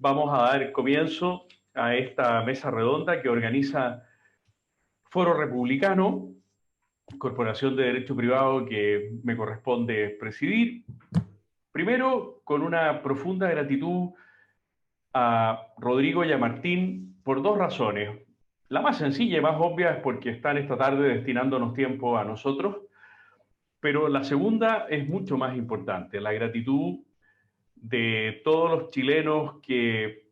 vamos a dar comienzo a esta mesa redonda que organiza Foro Republicano, Corporación de Derecho Privado que me corresponde presidir. Primero, con una profunda gratitud a Rodrigo y a Martín por dos razones. La más sencilla y más obvia es porque están esta tarde destinándonos tiempo a nosotros, pero la segunda es mucho más importante, la gratitud de todos los chilenos que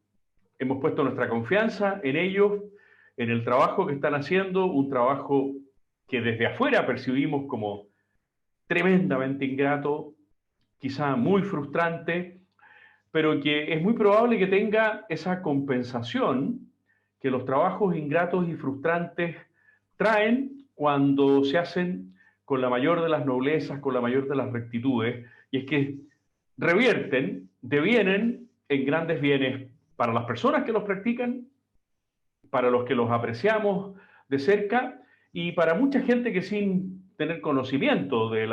hemos puesto nuestra confianza en ellos, en el trabajo que están haciendo, un trabajo que desde afuera percibimos como tremendamente ingrato, quizá muy frustrante, pero que es muy probable que tenga esa compensación que los trabajos ingratos y frustrantes traen cuando se hacen con la mayor de las noblezas, con la mayor de las rectitudes, y es que revierten, devienen en grandes bienes para las personas que los practican, para los que los apreciamos de cerca y para mucha gente que sin tener conocimiento del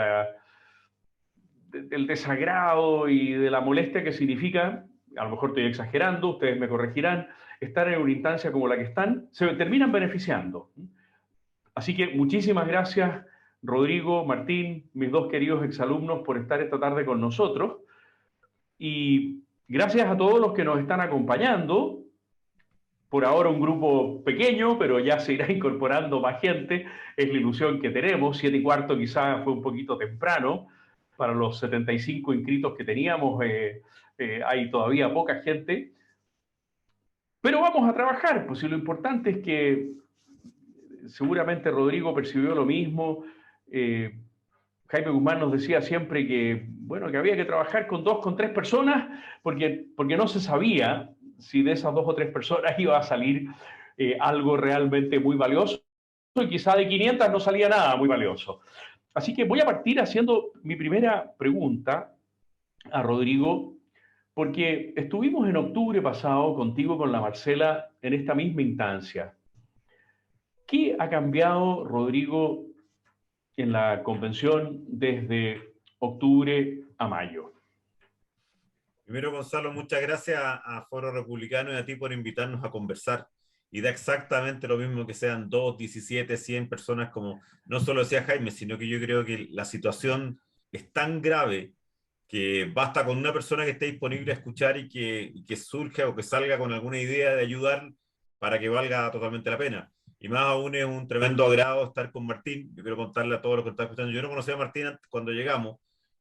desagrado y de la molestia que significa, a lo mejor estoy exagerando, ustedes me corregirán, estar en una instancia como la que están, se terminan beneficiando. Así que muchísimas gracias, Rodrigo, Martín, mis dos queridos exalumnos, por estar esta tarde con nosotros. Y gracias a todos los que nos están acompañando. Por ahora un grupo pequeño, pero ya se irá incorporando más gente. Es la ilusión que tenemos. 7:15 quizás fue un poquito temprano. Para los 75 inscritos que teníamos, hay todavía poca gente. Pero vamos a trabajar, pues si lo importante es que seguramente Rodrigo percibió lo mismo. Jaime Guzmán nos decía siempre que, bueno, que había que trabajar con dos, con tres personas, porque no se sabía si de esas dos o tres personas iba a salir algo realmente muy valioso, y quizá de 500 no salía nada muy valioso. Así que voy a partir haciendo mi primera pregunta a Rodrigo, porque estuvimos en octubre pasado contigo con la Marcela en esta misma instancia. ¿Qué ha cambiado, Rodrigo, en la convención desde octubre a mayo? Primero, Gonzalo, muchas gracias a Foro Republicano y a ti por invitarnos a conversar. Y da exactamente lo mismo que sean 2, 17, 100 personas, como no solo decía Jaime, sino que yo creo que la situación es tan grave que basta con una persona que esté disponible a escuchar y que surja o que salga con alguna idea de ayudar para que valga totalmente la pena. Y más aún es un tremendo agrado estar con Martín. Yo quiero contarle a todos los que están escuchando. Yo no conocía a Martín cuando llegamos,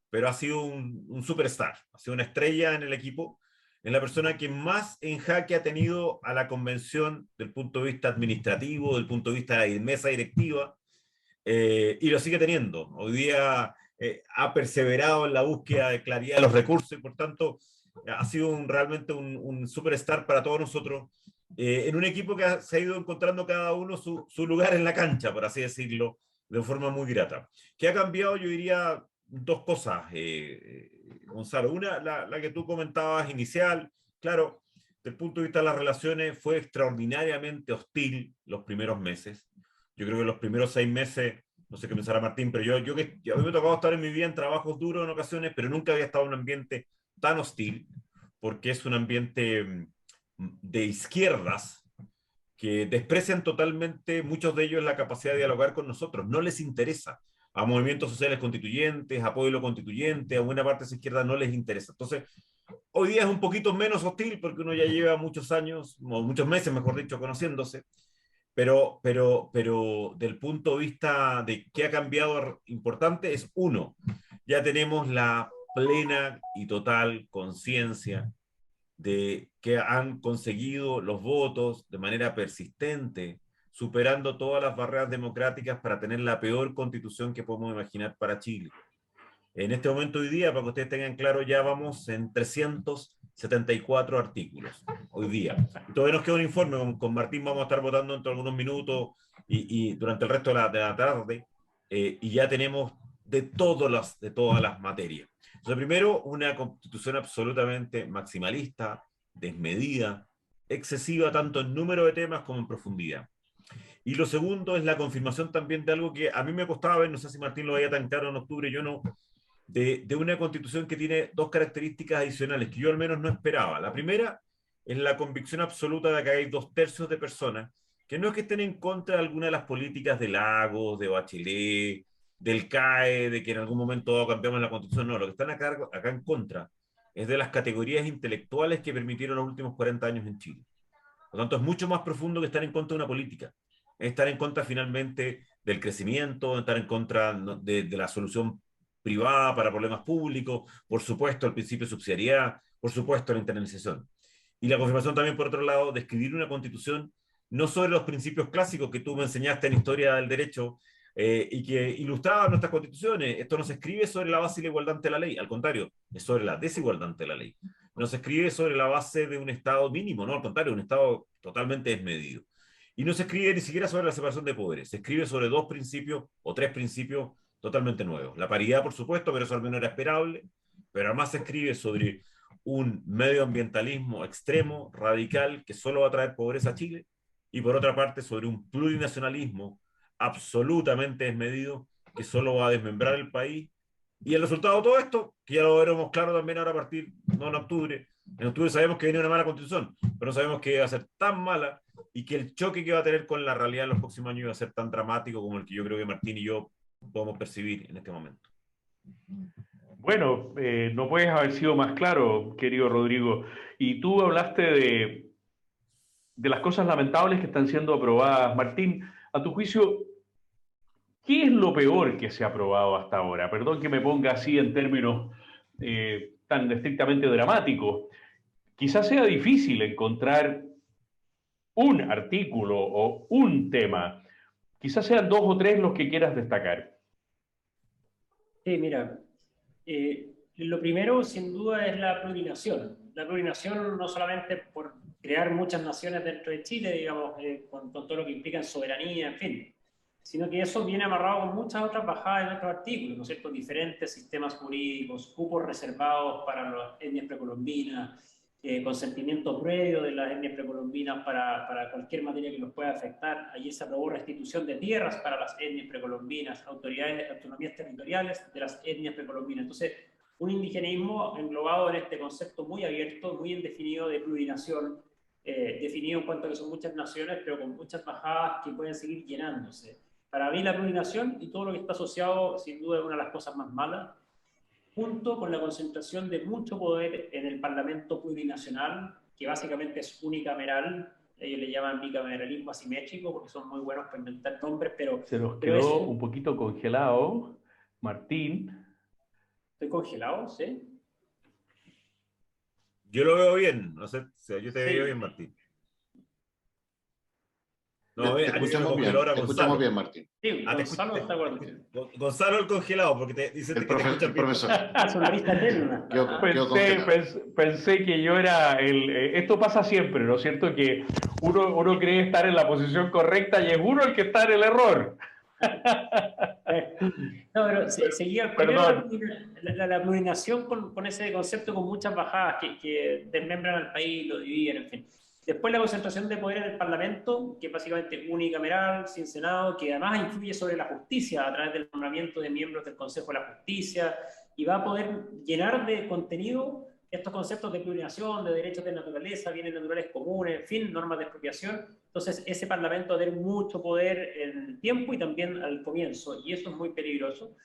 pero ha sido un superstar, ha sido una estrella en el equipo, es la persona que más en jaque ha tenido a la convención del punto de vista administrativo, del punto de vista de la mesa directiva, y lo sigue teniendo. Hoy día ha perseverado en la búsqueda de claridad de los recursos y por tanto ha sido realmente un superstar para todos nosotros, en un equipo que se ha ido encontrando cada uno su lugar en la cancha, por así decirlo, de forma muy grata. ¿Qué ha cambiado? Yo diría dos cosas, Gonzalo. Una, la que tú comentabas inicial, claro, desde el punto de vista de las relaciones fue extraordinariamente hostil los primeros meses. Yo creo que los primeros 6 meses, no sé qué pensará Martín, pero yo a mí me ha tocado estar en mi vida en trabajos duros en ocasiones, pero nunca había estado en un ambiente tan hostil, porque es un ambiente de izquierdas que desprecian totalmente, muchos de ellos, la capacidad de dialogar con nosotros. No les interesa. A movimientos sociales constituyentes, a pueblo constituyente, a buena parte de esa izquierda no les interesa. Entonces, hoy día es un poquito menos hostil porque uno ya lleva muchos años, o muchos meses, mejor dicho, conociéndose, pero del punto de vista de qué ha cambiado importante es uno, ya tenemos la plena y total conciencia de que han conseguido los votos de manera persistente, superando todas las barreras democráticas para tener la peor constitución que podemos imaginar para Chile. En este momento hoy día, para que ustedes tengan claro, ya vamos en 374 artículos hoy día. Y todavía nos queda un informe, con Martín vamos a estar votando dentro de algunos minutos y durante el resto de la tarde, y ya tenemos de todas las materias. Entonces, primero, una constitución absolutamente maximalista, desmedida, excesiva tanto en número de temas como en profundidad. Y lo segundo es la confirmación también de algo que a mí me costaba ver, no sé si Martín lo veía tan claro en octubre, yo no, de una constitución que tiene dos características adicionales que yo al menos no esperaba. La primera en la convicción absoluta de que hay 2/3 de personas que no es que estén en contra de alguna de las políticas de Lagos, de Bachelet, del CAE, de que en algún momento cambiamos la Constitución, no, lo que están acá en contra es de las categorías intelectuales que permitieron los últimos 40 años en Chile. Por lo tanto, es mucho más profundo que estar en contra de una política. Es estar en contra finalmente del crecimiento, estar en contra de la solución privada para problemas públicos, por supuesto el principio de subsidiariedad, por supuesto la internalización. Y la confirmación también, por otro lado, de escribir una constitución no sobre los principios clásicos que tú me enseñaste en historia del derecho y que ilustraban nuestras constituciones. Esto no se escribe sobre la base de la igualdad ante la ley, al contrario, es sobre la desigualdad ante la ley. No se escribe sobre la base de un Estado mínimo, no, al contrario, un Estado totalmente desmedido. Y no se escribe ni siquiera sobre la separación de poderes, se escribe sobre 2 principios o 3 principios totalmente nuevos. La paridad, por supuesto, pero eso al menos era esperable, pero además se escribe sobre un medioambientalismo extremo, radical, que solo va a traer pobreza a Chile, y por otra parte sobre un plurinacionalismo absolutamente desmedido, que solo va a desmembrar el país. Y el resultado de todo esto, que ya lo veremos claro también ahora a partir, no en octubre sabemos que viene una mala constitución, pero no sabemos que va a ser tan mala y que el choque que va a tener con la realidad en los próximos años va a ser tan dramático como el que yo creo que Martín y yo podemos percibir en este momento. Bueno, no puedes haber sido más claro, querido Rodrigo. Y tú hablaste de las cosas lamentables que están siendo aprobadas. Martín, a tu juicio, ¿qué es lo peor que se ha aprobado hasta ahora? Perdón que me ponga así en términos tan estrictamente dramáticos. Quizás sea difícil encontrar un artículo o un tema. Quizás sean 2 o 3 los que quieras destacar. Sí, mira, lo primero sin duda es la plurinación. La plurinación no solamente por crear muchas naciones dentro de Chile, digamos, con todo lo que implica en soberanía, en fin, sino que eso viene amarrado con muchas otras bajadas en otros artículos, ¿no es cierto? Diferentes sistemas jurídicos, cupos reservados para las etnias precolombinas, consentimiento previo de las etnias precolombinas para cualquier materia que los pueda afectar. Allí se aprobó restitución de tierras para las etnias precolombinas, autonomías territoriales de las etnias precolombinas. Entonces, un indigenismo englobado en este concepto muy abierto, muy indefinido de plurinación, definido en cuanto a que son muchas naciones, pero con muchas bajadas que pueden seguir llenándose. Para mí la plurinación y todo lo que está asociado, sin duda, es una de las cosas más malas, junto con la concentración de mucho poder en el Parlamento plurinacional, que básicamente es unicameral. Ellos le llaman bicameralismo asimétrico porque son muy buenos para inventar nombres, pero... Se nos pero quedó un poquito congelado, Martín. ¿Estoy congelado? ¿Sí? Yo lo veo bien, no sé, yo te veo bien, Sí. Martín. No, a mí se me congeló ahora te Gonzalo. escuchamos bien, Martín. Sí, Gonzalo está Gonzalo el congelado, porque te dicen que te escuchan El profesor. sonrisa eterna. Pensé que yo era esto pasa siempre, ¿no es cierto? Que uno cree estar en la posición correcta y es uno el que está en el error. No, pero seguía la plurinación con ese concepto con muchas bajadas que desmembran al país, lo dividen, en fin. Después la concentración de poder en el Parlamento, que es básicamente unicameral, sin Senado, que además influye sobre la justicia a través del nombramiento de miembros del Consejo de la Justicia, y va a poder llenar de contenido estos conceptos de plurinación, de derechos de naturaleza, bienes naturales comunes, en fin, normas de expropiación. Entonces ese Parlamento va a tener mucho poder en el tiempo y también al comienzo, y eso es muy peligroso.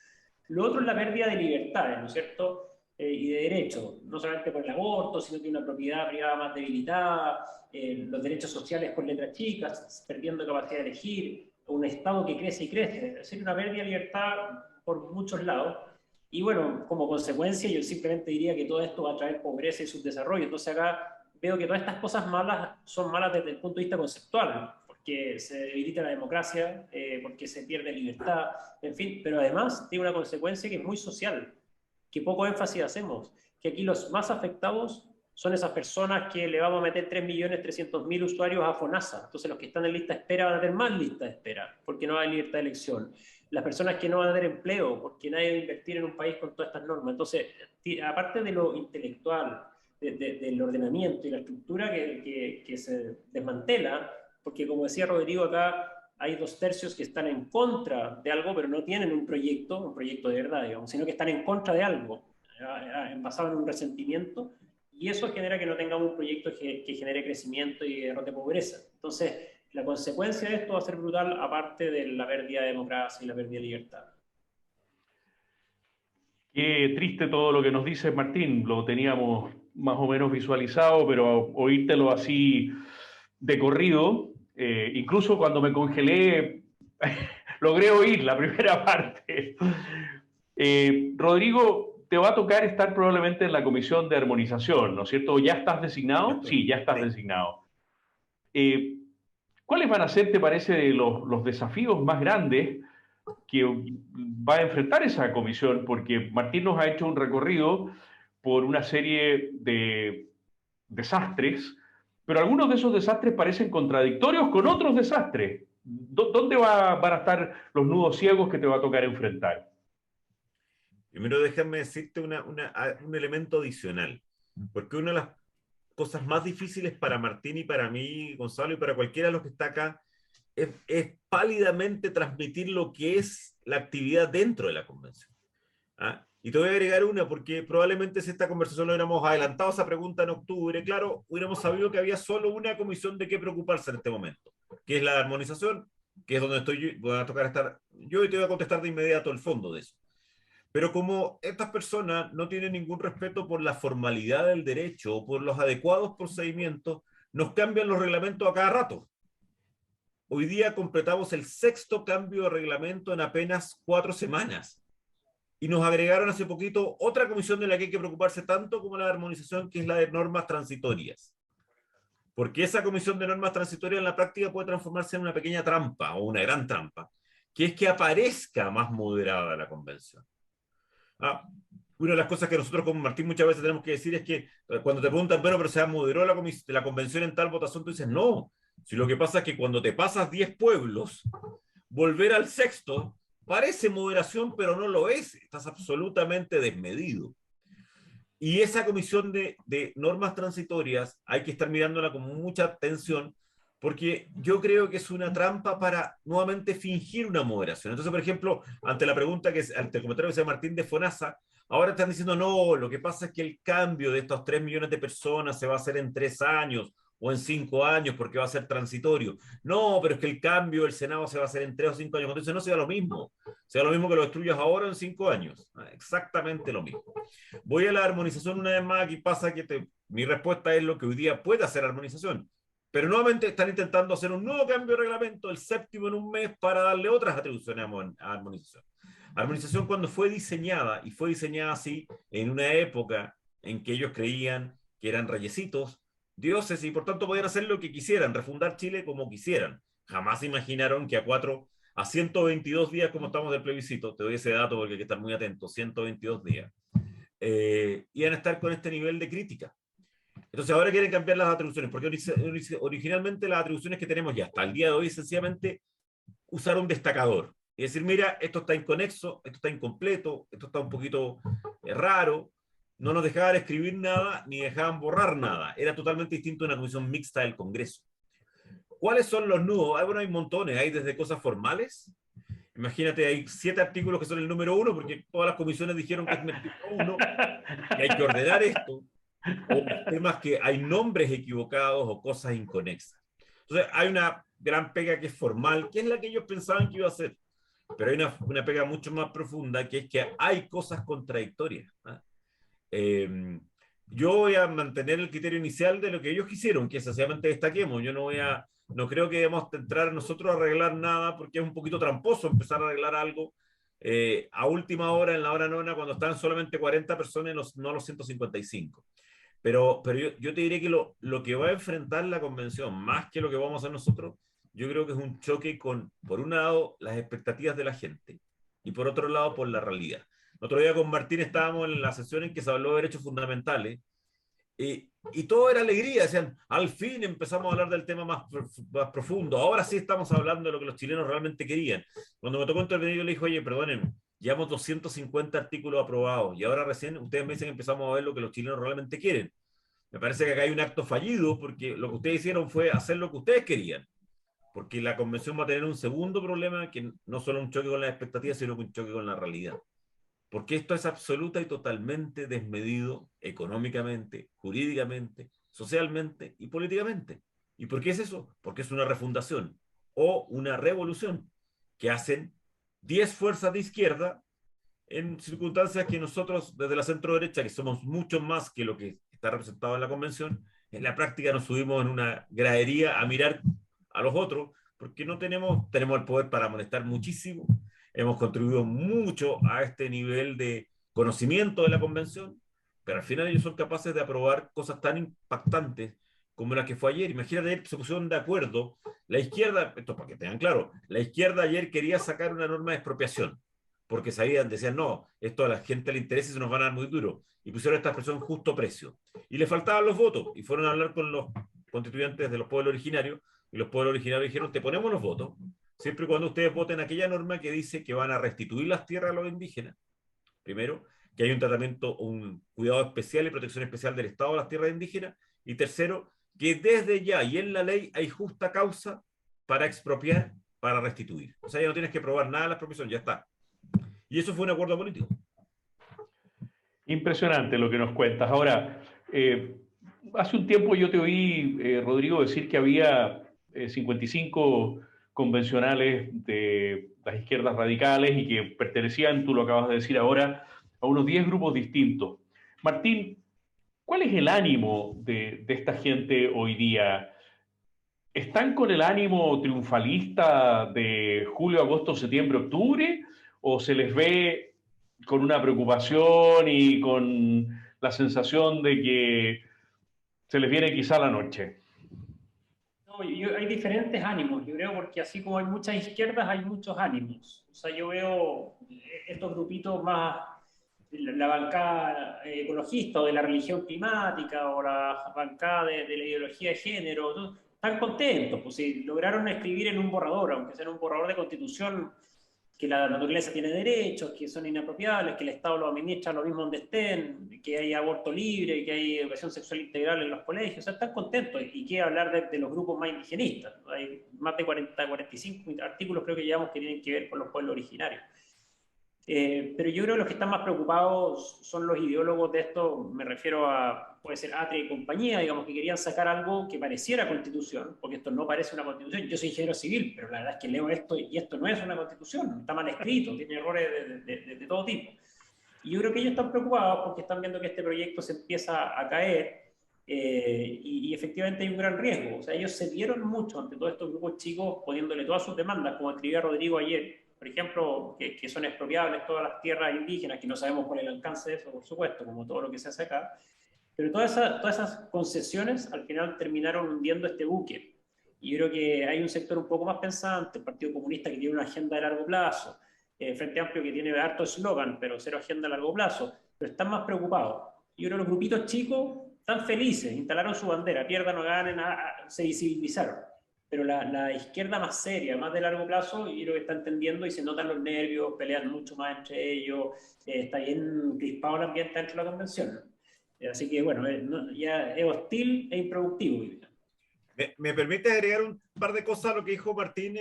Lo otro es la pérdida de libertades, ¿no es cierto? Y de derechos, no solamente por el aborto, sino que una propiedad privada más debilitada, los derechos sociales con letras chicas, perdiendo capacidad de elegir, un Estado que crece y crece, es decir, una pérdida de libertad por muchos lados. Y bueno, como consecuencia, yo simplemente diría que todo esto va a traer pobreza y subdesarrollo. Entonces acá veo que todas estas cosas malas son malas desde el punto de vista conceptual, porque se debilita la democracia, porque se pierde libertad, en fin, pero además tiene una consecuencia que es muy social, que poco énfasis hacemos, que aquí los más afectados son esas personas que le vamos a meter 3.300.000 usuarios a FONASA. Entonces los que están en lista de espera van a tener más lista de espera, porque no hay libertad de elección. Las personas que no van a tener empleo, porque nadie va a invertir en un país con todas estas normas. Entonces, aparte de lo intelectual, del ordenamiento y la estructura que se desmantela, porque como decía Rodrigo acá, hay 2/3 que están en contra de algo, pero no tienen un proyecto de verdad, digamos, sino que están en contra de algo, basado en un resentimiento, y eso genera que no tengamos un proyecto que genere crecimiento y derrote pobreza. Entonces, la consecuencia de esto va a ser brutal, aparte de la pérdida de democracia y la pérdida de libertad. Qué triste todo lo que nos dice Martín, lo teníamos más o menos visualizado, pero oírtelo así de corrido, incluso cuando me congelé, logré oír la primera parte. Rodrigo, te va a tocar estar probablemente en la comisión de armonización, ¿no es cierto? ¿Ya estás designado? Sí, ya estás designado. Eh, ¿Cuáles van a ser, te parece, los desafíos más grandes que va a enfrentar esa comisión? Porque Martín nos ha hecho un recorrido por una serie de desastres, pero algunos de esos desastres parecen contradictorios con otros desastres. ¿Dónde van a estar los nudos ciegos que te va a tocar enfrentar? Primero déjame decirte un elemento adicional, porque una de las cosas más difíciles para Martín y para mí, Gonzalo, y para cualquiera de los que está acá, es pálidamente transmitir lo que es la actividad dentro de la convención. ¿Ah? Y te voy a agregar una, porque probablemente si esta conversación lo hubiéramos adelantado esa pregunta en octubre, claro, hubiéramos sabido que había solo una comisión de qué preocuparse en este momento, que es la de armonización, que es donde estoy yo, voy a tocar estar yo y te voy a contestar de inmediato el fondo de eso. Pero como estas personas no tienen ningún respeto por la formalidad del derecho o por los adecuados procedimientos, nos cambian los reglamentos a cada rato. Hoy día completamos el 6º cambio de reglamento en apenas 4 semanas. Y nos agregaron hace poquito otra comisión de la que hay que preocuparse tanto como la de armonización, que es la de normas transitorias. Porque esa comisión de normas transitorias en la práctica puede transformarse en una pequeña trampa o una gran trampa, que es que aparezca más moderada la convención. Una de las cosas que nosotros como Martín muchas veces tenemos que decir es que cuando te preguntan, bueno, pero se moderó la convención en tal votación, tú dices, no. Si lo que pasa es que cuando te pasas 10 pueblos, volver al 6º parece moderación, pero no lo es. Estás absolutamente desmedido. Y esa comisión de normas transitorias hay que estar mirándola con mucha atención, porque yo creo que es una trampa para nuevamente fingir una moderación. Entonces, por ejemplo, ante la pregunta ante el comentario que hace Martín de FONASA, ahora están diciendo, no, lo que pasa es que el cambio de estos 3 millones de personas se va a hacer en 3 años o en 5 años porque va a ser transitorio. No, pero es que el cambio del Senado se va a hacer en 3 o 5 años. Entonces no sea lo mismo. Sea lo mismo que lo destruyas ahora o en 5 años. Exactamente lo mismo. Voy a la armonización una vez más. Aquí pasa que mi respuesta es lo que hoy día puede hacer armonización. Pero nuevamente están intentando hacer un nuevo cambio de reglamento, el 7º en un mes, para darle otras atribuciones a armonización. Armonización, cuando fue diseñada, y fue diseñada así en una época en que ellos creían que eran reyesitos, dioses, y por tanto podían hacer lo que quisieran, refundar Chile como quisieran. Jamás imaginaron que a 122 días, como estamos del plebiscito, te doy ese dato porque hay que estar muy atento, 122 días, iban a estar con este nivel de crítica. Entonces ahora quieren cambiar las atribuciones, porque originalmente las atribuciones que tenemos ya hasta el día de hoy es sencillamente usar un destacador. Y decir, mira, esto está inconexo, esto está incompleto, esto está un poquito raro. No nos dejaban escribir nada, ni dejaban borrar nada. Era totalmente distinto a una comisión mixta del Congreso. ¿Cuáles son los nudos? Bueno, hay montones. Hay desde cosas formales. Imagínate, hay 7 artículos que son el número 1, porque todas las comisiones dijeron que es el número 1, y hay que ordenar esto. O temas que hay nombres equivocados o cosas inconexas. Entonces, hay una gran pega que es formal, que es la que ellos pensaban que iba a hacer. Pero hay una pega mucho más profunda, que es que hay cosas contradictorias. Yo voy a mantener el criterio inicial de lo que ellos quisieron, que sencillamente destaquemos. Yo no creo que debamos entrar nosotros a arreglar nada, porque es un poquito tramposo empezar a arreglar algo a última hora, en la hora nona, cuando están solamente 40 personas, no los 155. Pero yo te diré que lo que va a enfrentar la convención, más que lo que vamos a hacer nosotros, yo creo que es un choque con, por un lado, las expectativas de la gente, y por otro lado, por la realidad. El otro día con Martín estábamos en la sesión en que se habló de derechos fundamentales, y todo era alegría. Decían, al fin empezamos a hablar del tema más profundo, ahora sí estamos hablando de lo que los chilenos realmente querían. Cuando me tocó intervenir, yo le dije, oye, perdónenme, llevamos 250 artículos aprobados, y ahora recién ustedes me dicen que empezamos a ver lo que los chilenos realmente quieren. Me parece que acá hay un acto fallido, porque lo que ustedes hicieron fue hacer lo que ustedes querían, porque la convención va a tener un segundo problema, que no solo un choque con las expectativas, sino un choque con la realidad. porque esto es absoluta y totalmente desmedido económicamente, jurídicamente, socialmente y políticamente. ¿Y por qué es eso? Porque es una refundación o una revolución que hacen 10 fuerzas de izquierda en circunstancias que nosotros desde la centro derecha, que somos mucho más que lo que está representado en la convención, en la práctica nos subimos en una gradería a mirar a los otros, porque no tenemos el poder para molestar muchísimo, hemos contribuido mucho a este nivel de conocimiento de la convención, pero al final ellos son capaces de aprobar cosas tan impactantes como la que fue ayer. Imagínate, ayer se pusieron de acuerdo, la izquierda, esto para que tengan claro, la izquierda ayer quería sacar una norma de expropiación, porque sabían, decían, no, esto a la gente le interesa y se nos van a dar muy duro. Y pusieron esta expresión justo precio. Y le faltaban los votos. Y fueron a hablar con los constituyentes de los pueblos originarios. Y los pueblos originarios dijeron, te ponemos los votos, siempre y cuando ustedes voten aquella norma que dice que van a restituir las tierras a los indígenas. Primero, que hay un tratamiento, un cuidado especial y protección especial del Estado a las tierras indígenas. Y tercero, que desde ya y en la ley hay justa causa para expropiar, para restituir. O sea, ya no tienes que probar nada de la expropiación, ya está. Y eso fue un acuerdo político. Impresionante lo que nos cuentas. Ahora, hace un tiempo yo te oí, Rodrigo, decir que había 55 convencionales de las izquierdas radicales y que pertenecían, tú lo acabas de decir ahora, a unos 10 grupos distintos. Martín, ¿cuál es el ánimo de esta gente hoy día? ¿Están con el ánimo triunfalista de julio, agosto, septiembre, octubre? ¿O se les ve con una preocupación y con la sensación de que se les viene quizá la noche? No, hay diferentes ánimos, yo creo, porque así como hay muchas izquierdas, hay muchos ánimos. O sea, yo veo estos grupitos más, la bancada ecologista o de la religión climática o la bancada de la ideología de género, ¿no? Están contentos, pues si lograron escribir en un borrador, aunque sea en un borrador de constitución, que la naturaleza tiene derechos, que son inapropiables, que el Estado los administra lo mismo donde estén, que hay aborto libre, que hay educación sexual integral en los colegios, o sea, están contentos. Y qué hablar de los grupos más indigenistas. Hay más de 40, 45 artículos creo que llevamos que tienen que ver con los pueblos originarios. Pero yo creo que los que están más preocupados son los ideólogos de esto, me refiero a, puede ser Atria y compañía, digamos, que querían sacar algo que pareciera constitución, porque esto no parece una constitución. Yo soy ingeniero civil, pero la verdad es que leo esto y esto no es una constitución, está mal escrito, tiene errores de todo tipo. Y yo creo que ellos están preocupados porque están viendo que este proyecto se empieza a caer y efectivamente hay un gran riesgo. O sea, ellos se dieron mucho ante todos estos grupos chicos poniéndole todas sus demandas, como escribía Rodrigo ayer, por ejemplo, que son expropiables todas las tierras indígenas, que no sabemos cuál es el alcance de eso, por supuesto, como todo lo que se hace acá, pero todas esas concesiones al final terminaron hundiendo este buque. Y yo creo que hay un sector un poco más pensante, el Partido Comunista que tiene una agenda de largo plazo, Frente Amplio que tiene harto eslogan, pero cero agenda a largo plazo, pero están más preocupados. Yo creo que los grupitos chicos están felices, instalaron su bandera, pierdan o ganen, se visibilizaron. Pero la izquierda más seria, más de largo plazo, yo creo que está entendiendo y se notan los nervios, pelean mucho más entre ellos, está bien crispado el ambiente dentro de la convención. Así que bueno, ya es hostil e improductivo. ¿Me permite agregar un par de cosas a lo que dijo Martín,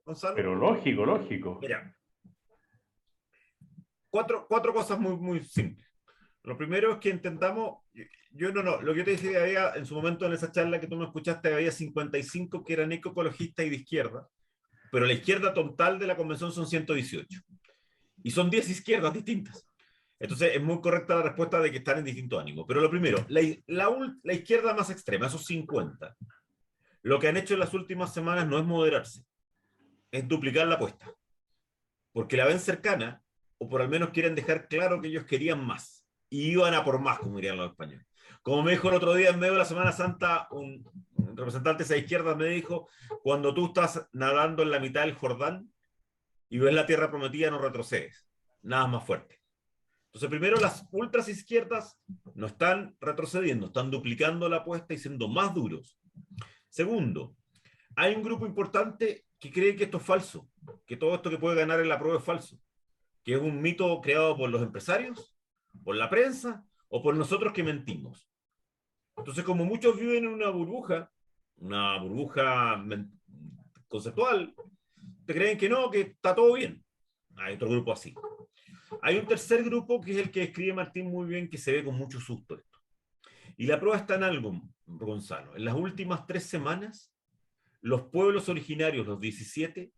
Gonzalo? Pero lógico, lógico. Mira, cuatro cosas muy, muy simples. Lo primero es que intentamos, lo que yo te decía, había en su momento en esa charla que tú me escuchaste, había 55 que eran ecologistas y de izquierda, pero la izquierda total de la convención son 118. Y son 10 izquierdas distintas. Entonces es muy correcta la respuesta de que están en distintos ánimos. Pero lo primero, la izquierda más extrema, esos 50, lo que han hecho en las últimas semanas no es moderarse, es duplicar la apuesta. Porque la ven cercana, o por al menos quieren dejar claro que ellos querían más. Y iban a por más, como dirían los españoles. Como me dijo el otro día en medio de la Semana Santa, un representante de esa izquierda me dijo, cuando tú estás nadando en la mitad del Jordán y ves la tierra prometida, no retrocedes. Nada más fuerte. Entonces, primero, las ultras izquierdas no están retrocediendo, están duplicando la apuesta y siendo más duros. Segundo, hay un grupo importante que cree que esto es falso, que todo esto que puede ganar en la prueba es falso, que es un mito creado por los empresarios, por la prensa o por nosotros que mentimos. Entonces, como muchos viven en una burbuja conceptual, te creen que no, que está todo bien. Hay otro grupo así. Hay un tercer grupo que es el que describe Martín muy bien, que se ve con mucho susto esto. Y la prueba está en algo, Gonzalo. En las últimas 3 semanas, los pueblos originarios, los 17,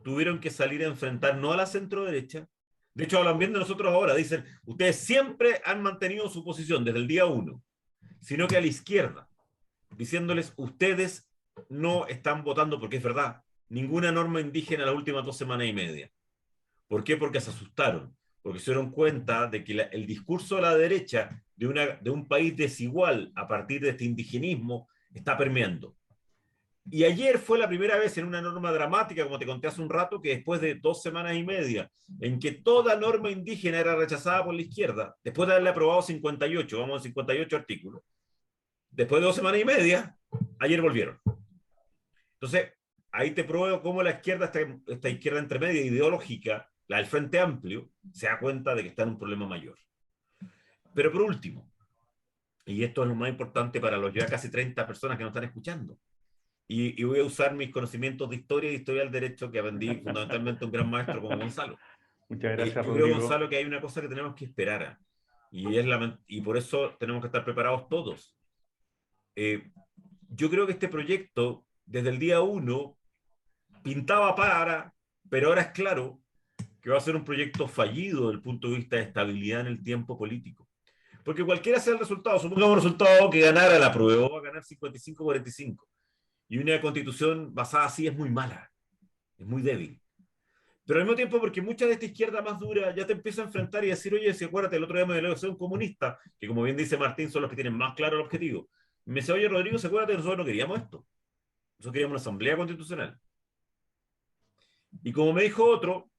tuvieron que salir a enfrentar no a la centro-derecha. De hecho, hablan bien de nosotros ahora. Dicen, ustedes siempre han mantenido su posición desde el día 1, sino que a la izquierda, diciéndoles, ustedes no están votando, porque es verdad, ninguna norma indígena en las últimas 2 semanas y media. ¿Por qué? Porque se asustaron, porque se dieron cuenta de que el discurso de la derecha de un país desigual a partir de este indigenismo está permeando. Y ayer fue la primera vez en una norma dramática, como te conté hace un rato, que después de 2 semanas y media, en que toda norma indígena era rechazada por la izquierda, después de haberle aprobado 58, vamos a 58 artículos, después de 2 semanas y media, ayer volvieron. Entonces, ahí te pruebo cómo la izquierda, esta izquierda intermedia ideológica, la del Frente Amplio, se da cuenta de que está en un problema mayor. Pero por último, y esto es lo más importante para los ya casi 30 personas que nos están escuchando, y voy a usar mis conocimientos de historia y historia del derecho que aprendí fundamentalmente un gran maestro como Gonzalo. Muchas gracias, yo Rodrigo. creo, Gonzalo, que hay una cosa que tenemos que esperar, y por eso tenemos que estar preparados todos. Yo creo que este proyecto, desde el día 1, pintaba pero ahora es claro que va a ser un proyecto fallido desde el punto de vista de estabilidad en el tiempo político. Porque cualquiera sea el resultado, supongamos un resultado que ganara la prueba, va a ganar 55-45. Y una constitución basada así es muy mala, es muy débil. Pero al mismo tiempo, porque mucha de esta izquierda más dura ya te empieza a enfrentar y decir, oye, si acuérdate, el otro día me dio un comunista, que como bien dice Martín, son los que tienen más claro el objetivo. Me dice, oye, Rodrigo, ¿se acuérdate? Nosotros no queríamos esto. Nosotros queríamos una asamblea constitucional. Y como me dijo otro,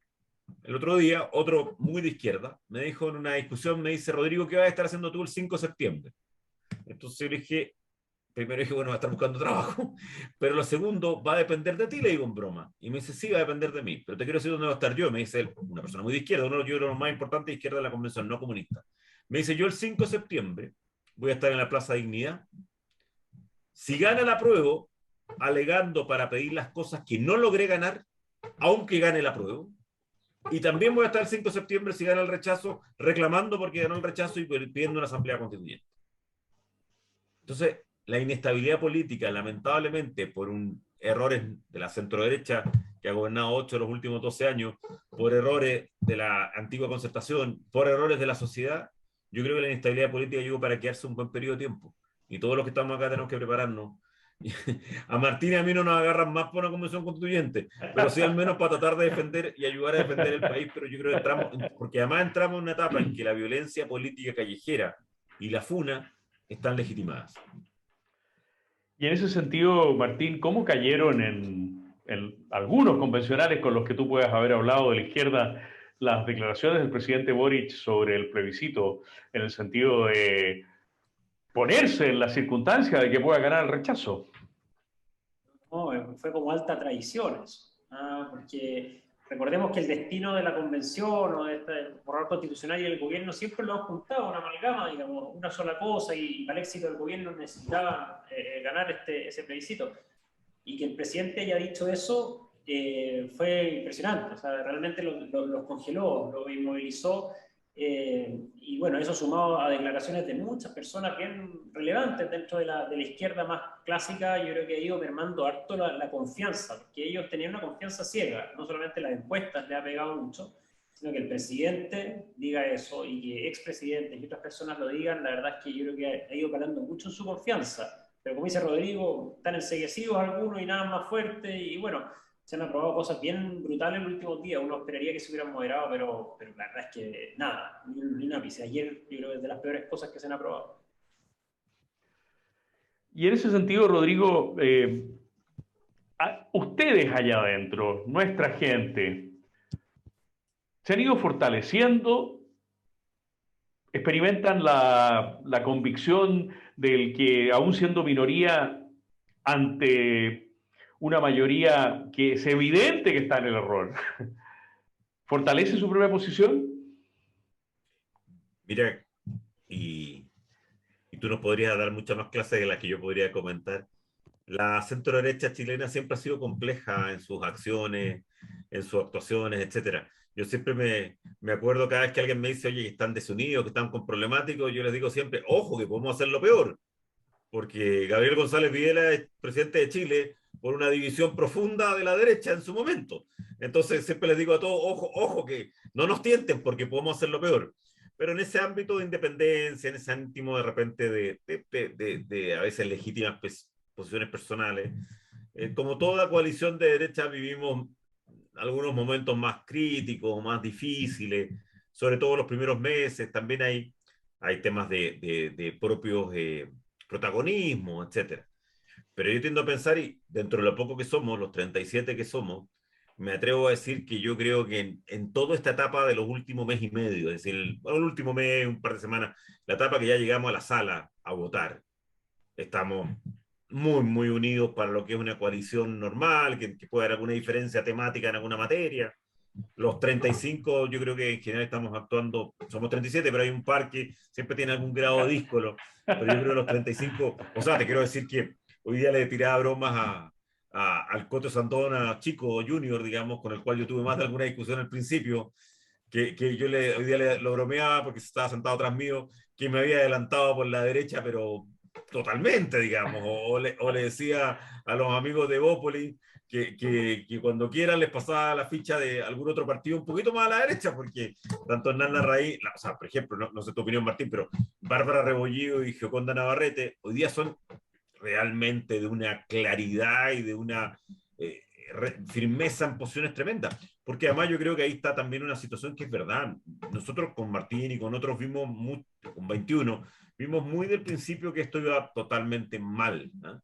el otro día, otro muy de izquierda, me dijo en una discusión, me dice, Rodrigo, ¿qué vas a estar haciendo tú el 5 de septiembre? Entonces yo le dije, primero dije, bueno, va a estar buscando trabajo, pero lo segundo, va a depender de ti, le digo en broma. Y me dice, sí, va a depender de mí, pero te quiero decir dónde va a estar yo. Me dice él, una persona muy de izquierda, uno de los más importantes de izquierda de la convención, no comunista. Me dice, yo el 5 de septiembre voy a estar en la Plaza Dignidad. Si gana la prueba, alegando para pedir las cosas que no logré ganar, aunque gane la prueba. Y también voy a estar el 5 de septiembre si gana el rechazo, reclamando porque ganó el rechazo y pidiendo una asamblea constituyente. Entonces, la inestabilidad política, lamentablemente, por errores de la centroderecha que ha gobernado 8 de los últimos 12 años, por errores de la antigua concertación, por errores de la sociedad, yo creo que la inestabilidad política llegó para quedarse un buen periodo de tiempo. Y todos los que estamos acá tenemos que prepararnos. A Martín y a mí no nos agarran más por una convención constituyente, pero sí al menos para tratar de defender y ayudar a defender el país. Pero yo creo que entramos, porque además entramos en una etapa en que la violencia política callejera y la funa están legitimadas. Y en ese sentido, Martín, ¿cómo cayeron en algunos convencionales con los que tú puedas haber hablado de la izquierda las declaraciones del presidente Boric sobre el plebiscito, en el sentido de ponerse en la circunstancia de que pueda ganar el rechazo? No, fue como alta traición eso, porque recordemos que el destino de la convención o de este borrador constitucional y el gobierno siempre lo han juntado, una amalgama, digamos, una sola cosa, y para el éxito del gobierno necesitaba ganar ese plebiscito. Y que el presidente haya dicho eso fue impresionante, o sea, realmente los congeló, lo inmovilizó. Y bueno, eso sumado a declaraciones de muchas personas bien relevantes dentro de la izquierda más clásica, yo creo que ha ido mermando harto la confianza, porque ellos tenían una confianza ciega, no solamente las encuestas le ha pegado mucho, sino que el presidente diga eso y que expresidentes y otras personas lo digan, la verdad es que yo creo que ha ido calando mucho en su confianza. Pero como dice Rodrigo, están enseguecidos algunos y nada más fuerte, y bueno, se han aprobado cosas bien brutales en los últimos días. Uno esperaría que se hubieran moderado, pero la verdad es que nada, ni un ápice. Ayer yo creo que es de las peores cosas que se han aprobado. Y en ese sentido, Rodrigo, ustedes allá adentro, nuestra gente, se han ido fortaleciendo, experimentan la convicción del que, aún siendo minoría, ante una mayoría que es evidente que está en el error, ¿fortalece su propia posición? Mira, y tú nos podrías dar muchas más clases de las que yo podría comentar. La centro derecha chilena siempre ha sido compleja en sus acciones, en sus actuaciones, etcétera. Yo siempre me acuerdo cada vez que alguien me dice, oye, que están desunidos, que están con problemáticos, yo les digo siempre, ojo, que podemos hacerlo peor, porque Gabriel González Videla es presidente de Chile por una división profunda de la derecha en su momento. Entonces siempre les digo a todos, ojo, ojo, que no nos tienten porque podemos hacerlo peor. Pero en ese ámbito de independencia, en ese íntimo de repente de a veces legítimas posiciones personales, como toda coalición de derecha vivimos algunos momentos más críticos, más difíciles, sobre todo los primeros meses. También hay temas de propios protagonismo, etcétera. Pero yo tiendo a pensar, y dentro de lo poco que somos, los 37 que somos, me atrevo a decir que yo creo que en toda esta etapa de los últimos mes y medio, es decir, el último mes, un par de semanas, la etapa que ya llegamos a la sala a votar, estamos muy, muy unidos para lo que es una coalición normal, que puede haber alguna diferencia temática en alguna materia. Los 35, yo creo que en general estamos actuando, somos 37, pero hay un par que siempre tiene algún grado de díscolo, pero yo creo que los 35, o sea, te quiero decir que hoy día le tiraba bromas al Coto Santona, chico junior, digamos, con el cual yo tuve más de alguna discusión al principio, que yo hoy día lo bromeaba porque se estaba sentado atrás mío, que me había adelantado por la derecha, pero totalmente, digamos, o le decía a los amigos de Bópoli que cuando quieran les pasaba la ficha de algún otro partido un poquito más a la derecha, porque tanto Hernán Larraín, o sea, por ejemplo, no sé tu opinión, Martín, pero Bárbara Rebollido y Gioconda Navarrete hoy día son realmente de una claridad y de una firmeza en posiciones tremendas, porque además yo creo que ahí está también una situación que es verdad. Nosotros con Martín y con otros vimos, con 21, vimos muy del principio que esto iba totalmente mal, ¿no?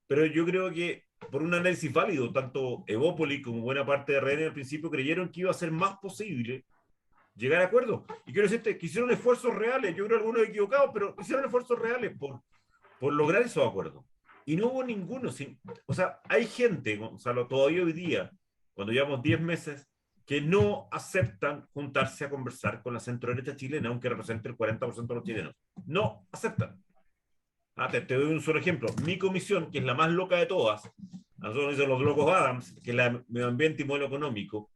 Pero yo creo que por un análisis válido, tanto Evópoli como buena parte de RN al principio creyeron que iba a ser más posible llegar a acuerdos. Y quiero decirte que hicieron esfuerzos reales, yo creo algunos equivocados, pero hicieron esfuerzos reales por lograr esos acuerdos. Y no hubo ninguno. O sea, hay gente, Gonzalo, todavía hoy día, cuando llevamos 10 meses, que no aceptan juntarse a conversar con la centro-derecha chilena, aunque represente el 40% de los chilenos. No aceptan. Te doy un solo ejemplo. Mi comisión, que es la más loca de todas, a nosotros nos dicen los locos Adams, que es la medio ambiente y modelo económico,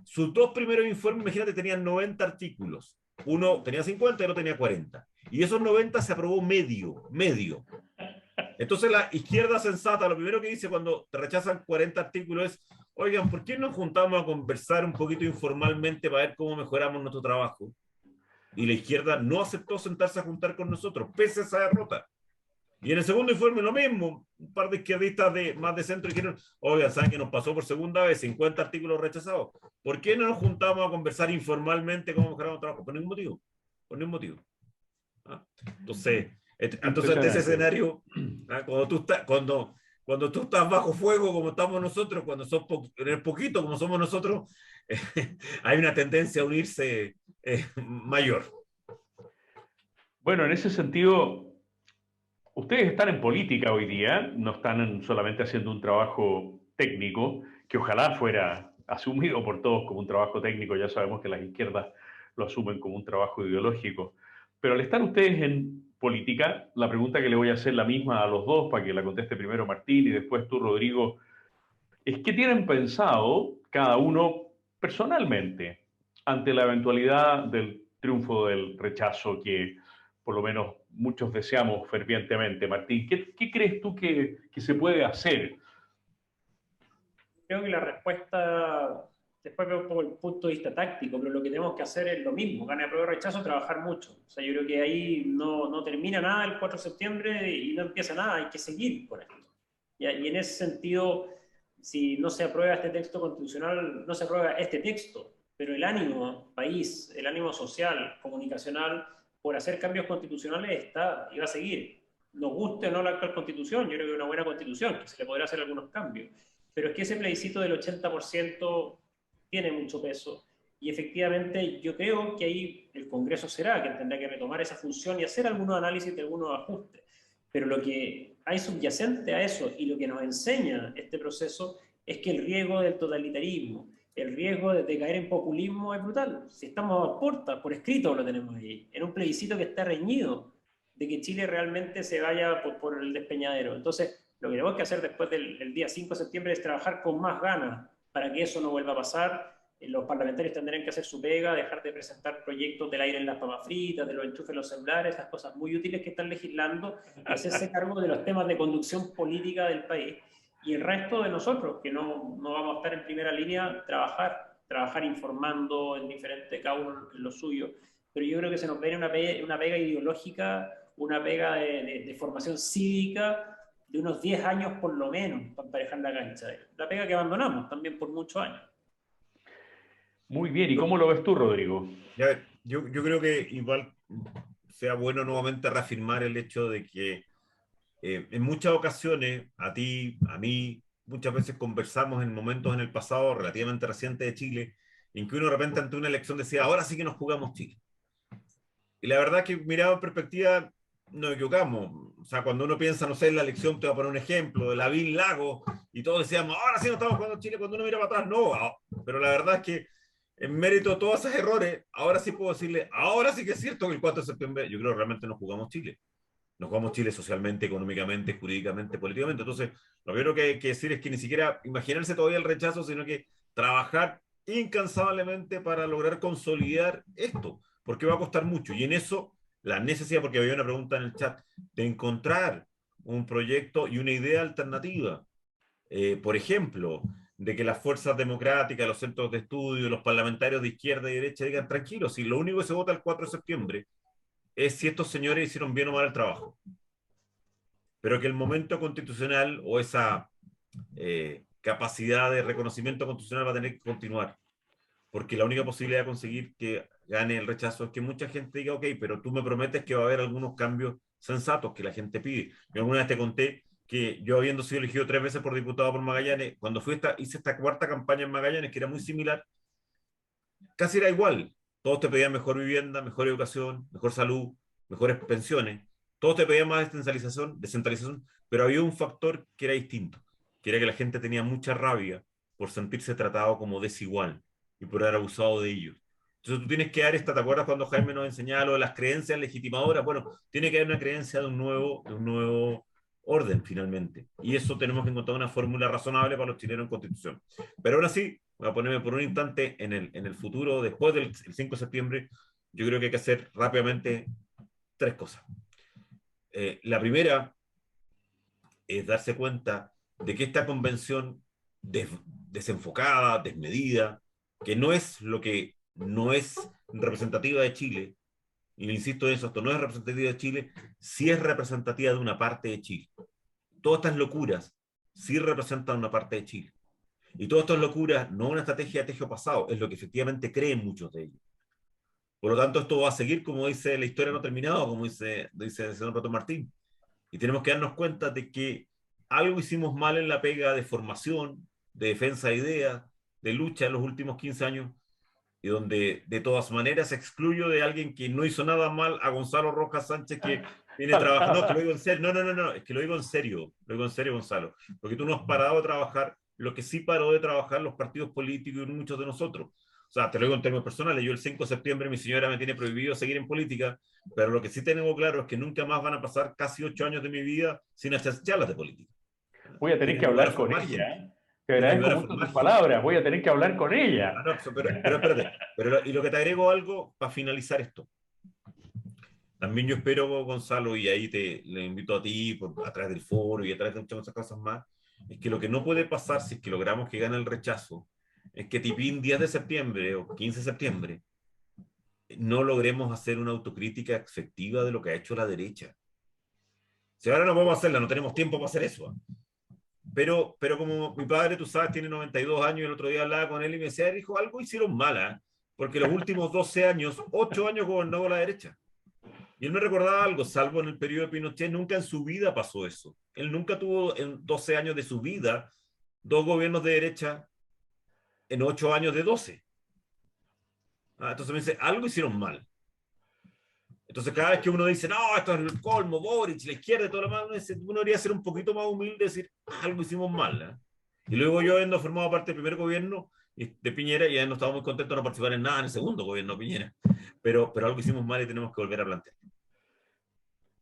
sus dos primeros informes, imagínate, tenían 90 artículos. Uno tenía 50 y el otro tenía 40. Y esos 90 se aprobó medio. Entonces la izquierda sensata, lo primero que dice cuando te rechazan 40 artículos es, oigan, ¿por qué nos juntamos a conversar un poquito informalmente para ver cómo mejoramos nuestro trabajo? Y la izquierda no aceptó sentarse a juntar con nosotros, pese a esa derrota. Y en el segundo informe lo mismo, un par de izquierdistas más de centro dijeron, oigan, ¿saben que nos pasó por segunda vez 50 artículos rechazados? ¿Por qué no nos juntamos a conversar informalmente cómo mejoramos el trabajo? Por ningún motivo, por ningún motivo. Entonces, ante ese escenario, cuando tú estás bajo fuego como estamos nosotros, cuando sos poquito como somos nosotros, hay una tendencia a unirse mayor. Bueno, en ese sentido, ustedes están en política hoy día, no están solamente haciendo un trabajo técnico, que ojalá fuera asumido por todos como un trabajo técnico, ya sabemos que las izquierdas lo asumen como un trabajo ideológico, pero al estar ustedes en política, la pregunta que le voy a hacer la misma a los dos, para que la conteste primero Martín y después tú, Rodrigo, es ¿qué tienen pensado cada uno personalmente ante la eventualidad del triunfo del rechazo que por lo menos muchos deseamos fervientemente? Martín, ¿qué crees tú que se puede hacer? Creo que la respuesta, después veo un poco el punto de vista táctico, pero lo que tenemos que hacer es lo mismo, gana, prueba, rechazo, trabajar mucho. O sea, yo creo que ahí no termina nada el 4 de septiembre y no empieza nada, hay que seguir con esto. Y en ese sentido, si no se aprueba este texto constitucional, no se aprueba este texto, pero el ánimo país, el ánimo social, comunicacional, por hacer cambios constitucionales está y va a seguir. Nos guste o no la actual constitución, yo creo que es una buena constitución, que se le podrá hacer algunos cambios. Pero es que ese plebiscito del 80% tiene mucho peso y efectivamente yo creo que ahí el Congreso será quien tendrá que retomar esa función y hacer algunos análisis de algunos ajustes. Pero lo que hay subyacente a eso y lo que nos enseña este proceso es que el riesgo del totalitarismo, el riesgo de caer en populismo es brutal. Si estamos a puertas, por escrito lo tenemos ahí, en un plebiscito que está reñido de que Chile realmente se vaya por el despeñadero. Entonces, lo que tenemos que hacer después del día 5 de septiembre es trabajar con más ganas para que eso no vuelva a pasar. Los parlamentarios tendrán que hacer su pega, dejar de presentar proyectos del aire en las papas fritas, de los enchufes en los celulares, esas cosas muy útiles que están legislando, hacerse cargo de los temas de conducción política del país. Y el resto de nosotros, que no vamos a estar en primera línea, trabajar informando en diferentes, cada uno en lo suyo. Pero yo creo que se nos viene una pega ideológica, una pega de formación cívica de unos 10 años por lo menos para emparejar la cancha. La pega que abandonamos también por muchos años. Muy bien, ¿y cómo lo ves tú, Rodrigo? A ver, yo creo que igual sea bueno nuevamente reafirmar el hecho de que en muchas ocasiones, a ti, a mí, muchas veces conversamos en momentos en el pasado relativamente reciente de Chile, en que uno de repente ante una elección decía, ahora sí que nos jugamos Chile. Y la verdad que mirado en perspectiva, nos equivocamos. O sea, cuando uno piensa, no sé, en la elección, te voy a poner un ejemplo, de Lavín Lago, y todos decíamos, ahora sí nos estamos jugando Chile, cuando uno mira para atrás, no. Pero la verdad es que en mérito de todos esos errores, ahora sí puedo decirle, ahora sí que es cierto que el 4 de septiembre, yo creo que realmente nos jugamos Chile. Nos jugamos Chile socialmente, económicamente, jurídicamente, políticamente. Entonces, lo primero que hay que decir es que ni siquiera imaginarse todavía el rechazo, sino que trabajar incansablemente para lograr consolidar esto, porque va a costar mucho. Y en eso, la necesidad, porque había una pregunta en el chat, de encontrar un proyecto y una idea alternativa. Por ejemplo, de que las fuerzas democráticas, los centros de estudio, los parlamentarios de izquierda y derecha digan, tranquilos, si lo único que se vota el 4 de septiembre es si estos señores hicieron bien o mal el trabajo. Pero que el momento constitucional o esa capacidad de reconocimiento constitucional va a tener que continuar. Porque la única posibilidad de conseguir que gane el rechazo es que mucha gente diga, ok, pero tú me prometes que va a haber algunos cambios sensatos que la gente pide. Yo alguna vez te conté que yo, habiendo sido elegido 3 veces por diputado por Magallanes, cuando hice esta cuarta campaña en Magallanes, que era muy similar, casi era igual. Todos te pedían mejor vivienda, mejor educación, mejor salud, mejores pensiones. Todos te pedían más descentralización, pero había un factor que era distinto, que era que la gente tenía mucha rabia por sentirse tratado como desigual y por haber abusado de ellos. Entonces tú tienes que dar esta, ¿te acuerdas cuando Jaime nos enseñaba lo de las creencias legitimadoras? Bueno, tiene que haber una creencia de un nuevo orden finalmente. Y eso tenemos que encontrar una fórmula razonable para los chilenos en Constitución. Pero aún así, voy a ponerme por un instante en el futuro, después del 5 de septiembre, yo creo que hay que hacer rápidamente 3 cosas. La primera es darse cuenta de que esta convención desenfocada, desmedida, que no es lo que no es representativa de Chile, y insisto en eso, esto no es representativa de Chile, sí es representativa de una parte de Chile. Todas estas locuras sí representan una parte de Chile. Y todas estas locuras no es una estrategia de tejo pasado, es lo que efectivamente creen muchos de ellos. Por lo tanto, esto va a seguir, como dice la historia no terminado, como dice el señor Roto Martín. Y tenemos que darnos cuenta de que algo hicimos mal en la pega de formación, de defensa de ideas, de lucha en los últimos 15 años, y donde de todas maneras excluyo de alguien que no hizo nada mal a Gonzalo Rojas Sánchez, que viene trabajando. No, que lo digo en serio. No, es que lo digo en serio. Lo digo en serio, Gonzalo. Porque tú no has parado de trabajar lo que sí paró de trabajar los partidos políticos y muchos de nosotros. O sea, te lo digo en términos personales. Yo el 5 de septiembre mi señora me tiene prohibido seguir en política, pero lo que sí tengo claro es que nunca más van a pasar casi 8 años de mi vida sin hacer charlas de política. Voy a tener que hablar con ella. Te agradezco mucho tus palabras. Voy a tener que hablar con ella. No, pero espérate. Y lo que te agrego algo para finalizar esto. También yo espero, Gonzalo, y ahí le invito a ti a través del foro y a través de muchas cosas más, es que lo que no puede pasar si es que logramos que gane el rechazo, es que tipín 10 de septiembre o 15 de septiembre no logremos hacer una autocrítica efectiva de lo que ha hecho la derecha. Si ahora no podemos hacerla, no tenemos tiempo para hacer eso. Pero como mi padre, tú sabes, tiene 92 años, y el otro día hablaba con él y me decía, hijo, algo hicieron mal, porque los últimos 12 años, 8 años gobernó la derecha. Y él me recordaba algo, salvo en el periodo de Pinochet, nunca en su vida pasó eso. Él nunca tuvo en 12 años de su vida 2 gobiernos de derecha en 8 años de 12. Entonces me dice, algo hicieron mal. Entonces cada vez que uno dice, no, esto es el colmo, Boric, la izquierda y todo lo demás, uno debería ser un poquito más humilde y decir, algo hicimos mal. Y luego yo, habiendo formado parte del primer gobierno de Piñera, ya no estaba muy contento de no participar en nada en el segundo gobierno de Piñera. Pero algo hicimos mal y tenemos que volver a plantear.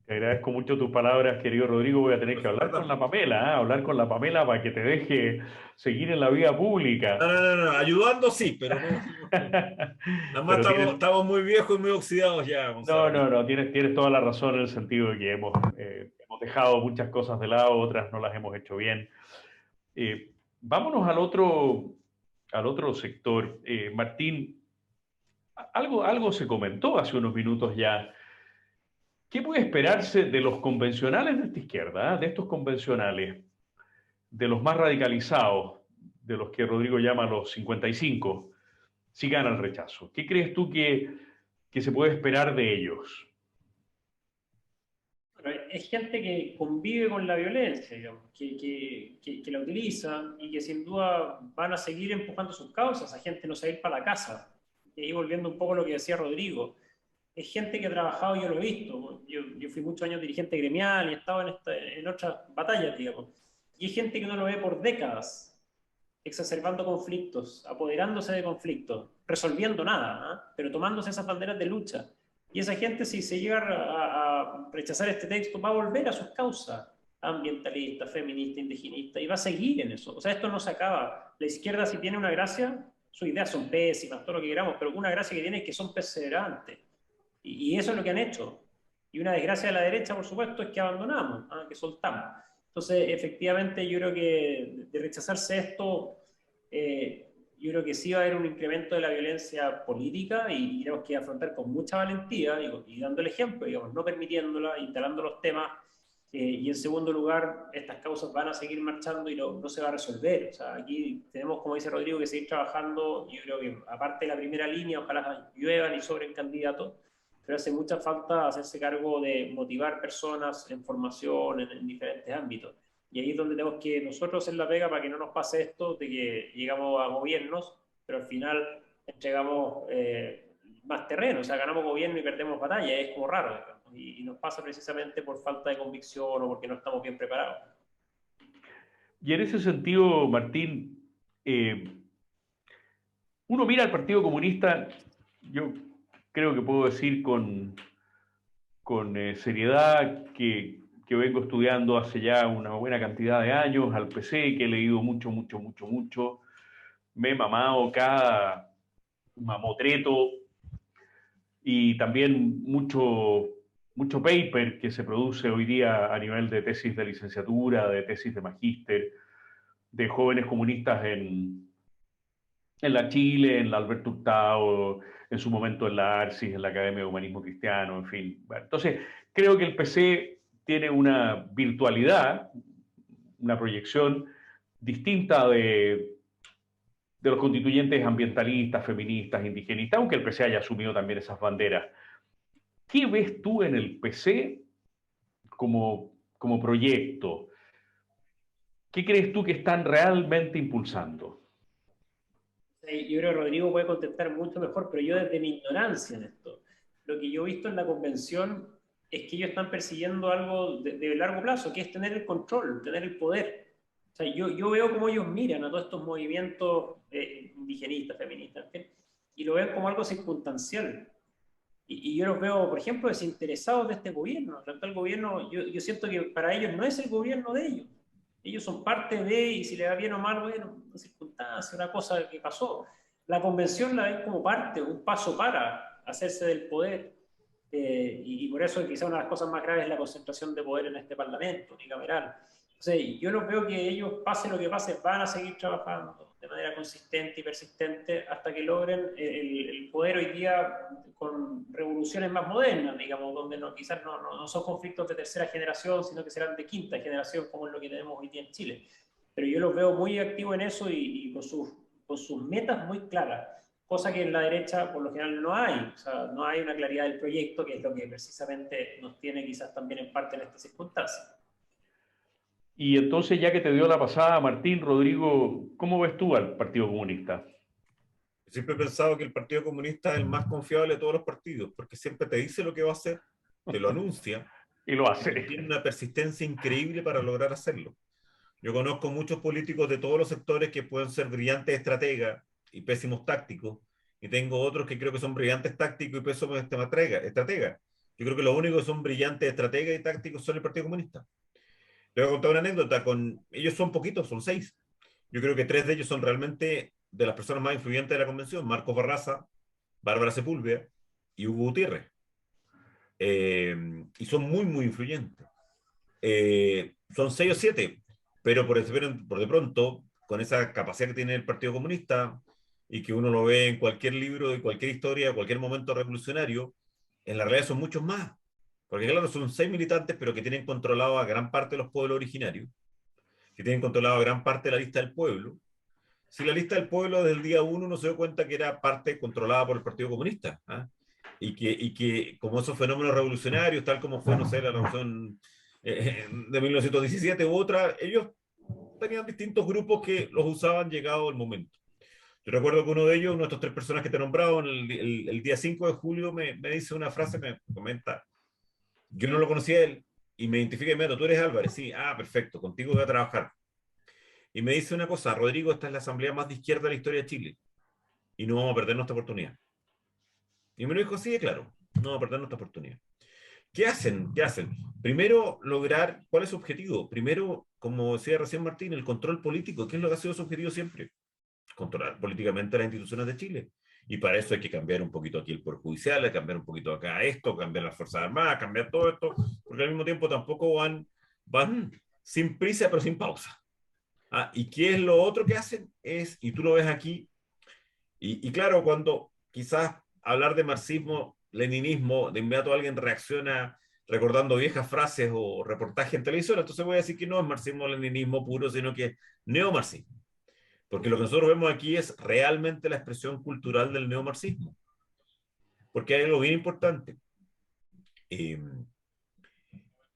Te agradezco mucho tus palabras, querido Rodrigo. Voy a tener que hablar con la Pamela, ¿ah? Hablar con la Pamela para que te deje seguir en la vida No, pública. no, no, no, ayudando sí, pero no. Además Pero tienes, estamos muy viejos y muy oxidados ya, no, Gonzalo. no, no, tienes toda la razón en el sentido de que hemos dejado muchas cosas de lado, otras no las hemos hecho bien. Vámonos al otro sector. Martín, algo se comentó hace unos minutos ya. ¿Qué puede esperarse de los convencionales de esta izquierda, de estos convencionales, de los más radicalizados, de los que Rodrigo llama los 55, si gana el rechazo? ¿Qué crees tú que se puede esperar de ellos? Bueno, es gente que convive con la violencia, digamos, que la utiliza y que sin duda van a seguir empujando sus causas. Esa gente no se va a ir para la casa. Y ahí volviendo un poco a lo que decía Rodrigo, es gente que ha trabajado, yo lo he visto. Yo fui muchos años dirigente gremial y he estado en otras batallas, digamos. Y hay gente que no lo ve por décadas, exacerbando conflictos, apoderándose de conflictos, resolviendo nada, ¿eh? Pero tomándose esas banderas de lucha. Y esa gente, si se llega a rechazar este texto, va a volver a sus causas, ambientalista, feminista, indigenista, y va a seguir en eso. O sea, esto no se acaba. La izquierda, si tiene una gracia, sus ideas son pésimas, todo lo que queramos, pero una gracia que tiene es que son perseverantes. Y eso es lo que han hecho. Y una desgracia de la derecha, por supuesto, es que abandonamos, ¿eh? Que soltamos. Entonces, efectivamente, yo creo que de rechazarse esto, yo creo que sí va a haber un incremento de la violencia política y tenemos que afrontar con mucha valentía y dando el ejemplo, digamos, no permitiéndola, instalando los temas. Y en segundo lugar, estas causas van a seguir marchando y no se va a resolver. O sea, aquí tenemos, como dice Rodrigo, que seguir trabajando. Yo creo que aparte de la primera línea, ojalá lluevan y sobren candidatos, pero hace mucha falta hacerse cargo de motivar personas en formación, en diferentes ámbitos. Y ahí es donde tenemos que nosotros hacer la pega para que no nos pase esto de que llegamos a gobiernos, pero al final entregamos más terreno, o sea, ganamos gobierno y perdemos batalla, es como raro, y nos pasa precisamente por falta de convicción o porque no estamos bien preparados. Y en ese sentido, Martín, uno mira al Partido Comunista, yo creo que puedo decir con seriedad que vengo estudiando hace ya una buena cantidad de años al PC, que he leído mucho, mucho, mucho, mucho. Me he mamado cada mamotreto y también mucho paper que se produce hoy día a nivel de tesis de licenciatura, de tesis de magíster, de jóvenes comunistas en la Chile, en la Alberto Hurtado, en su momento en la ARCIS, en la Academia de Humanismo Cristiano, en fin. Bueno, entonces, creo que el PC tiene una virtualidad, una proyección distinta de los constituyentes ambientalistas, feministas, indigenistas, aunque el PC haya asumido también esas banderas. ¿Qué ves tú en el PC como proyecto? ¿Qué crees tú que están realmente impulsando? Yo creo que Rodrigo puede contestar mucho mejor, pero yo desde mi ignorancia en esto, lo que yo he visto en la convención es que ellos están persiguiendo algo de largo plazo, que es tener el control, tener el poder. O sea, yo veo cómo ellos miran a todos estos movimientos indigenistas, feministas, en fin, y lo ven como algo circunstancial. Y yo los veo, por ejemplo, desinteresados de este gobierno. El actual gobierno, yo siento que para ellos no es el gobierno de ellos. Ellos son parte de, y si le va bien o mal, bueno, una circunstancia, una cosa que pasó. La convención la ven como parte, un paso para hacerse del poder. Y por eso quizá una de las cosas más graves es la concentración de poder en este Parlamento unicameral. Entonces, yo no veo que ellos, pase lo que pase, van a seguir trabajando de manera consistente y persistente hasta que logren el poder hoy día con revoluciones más modernas, digamos, donde quizás no son conflictos de tercera generación, sino que serán de quinta generación, como es lo que tenemos hoy día en Chile. Pero yo los veo muy activos en eso y con sus metas muy claras, cosa que en la derecha por lo general no hay. O sea, no hay una claridad del proyecto, que es lo que precisamente nos tiene quizás también en parte en estas circunstancias. Y entonces, ya que te dio la pasada, Martín, Rodrigo, ¿cómo ves tú al Partido Comunista? Siempre he pensado que el Partido Comunista es el más confiable de todos los partidos, porque siempre te dice lo que va a hacer, te lo anuncia Y lo y hace. tiene una persistencia increíble para lograr hacerlo. Yo conozco muchos políticos de todos los sectores que pueden ser brillantes estrategas y pésimos tácticos, y tengo otros que creo que son brillantes tácticos y pésimos estrategas. Yo creo que los únicos que son brillantes, estrategas y tácticos son el Partido Comunista. Le voy a contar una anécdota. Ellos son poquitos, son 6. Yo creo que 3 de ellos son realmente de las personas más influyentes de la convención: Marcos Barraza, Bárbara Sepúlveda y Hugo Gutiérrez. Y son muy, muy influyentes. Son 6 o 7, pero por de pronto, con esa capacidad que tiene el Partido Comunista, y que uno lo ve en cualquier libro, de cualquier historia, cualquier momento revolucionario, en la realidad son muchos más. Porque claro, son 6 militantes, pero que tienen controlado a gran parte de los pueblos originarios, que tienen controlado a gran parte de la lista del pueblo. Si la lista del pueblo desde el día 1 uno se dio cuenta que era parte controlada por el Partido Comunista, ¿eh? Y que como esos fenómenos revolucionarios, tal como fue, no sé, la revolución de 1917 u otra, ellos tenían distintos grupos que los usaban llegado el momento. Yo recuerdo que uno de ellos, uno de estos 3 personas que te he nombrado, el día 5 de julio me dice una frase, me comenta, yo no lo conocía a él, y me identifica inmediato: tú eres Álvarez. Sí, perfecto, contigo voy a trabajar. Y me dice una cosa: Rodrigo, esta es la asamblea más de izquierda de la historia de Chile, y no vamos a perder nuestra oportunidad. Y me lo dijo así de claro: no vamos a perder nuestra oportunidad. ¿Qué hacen? ¿Qué hacen? Primero, lograr, ¿cuál es su objetivo? Primero, como decía recién Martín, el control político. ¿Qué es lo que ha sido su objetivo siempre? Controlar políticamente las instituciones de Chile. Y para eso hay que cambiar un poquito aquí el Poder Judicial, hay que cambiar un poquito acá esto, cambiar las Fuerzas Armadas, cambiar todo esto, porque al mismo tiempo tampoco van sin prisa pero sin pausa. ¿Y qué es lo otro que hacen? Y tú lo ves aquí, y claro, cuando quizás hablar de marxismo, leninismo, de inmediato alguien reacciona recordando viejas frases o reportajes en televisión, entonces voy a decir que no es marxismo-leninismo puro, sino que es neomarxismo. Porque lo que nosotros vemos aquí es realmente la expresión cultural del neomarxismo. Porque hay algo bien importante.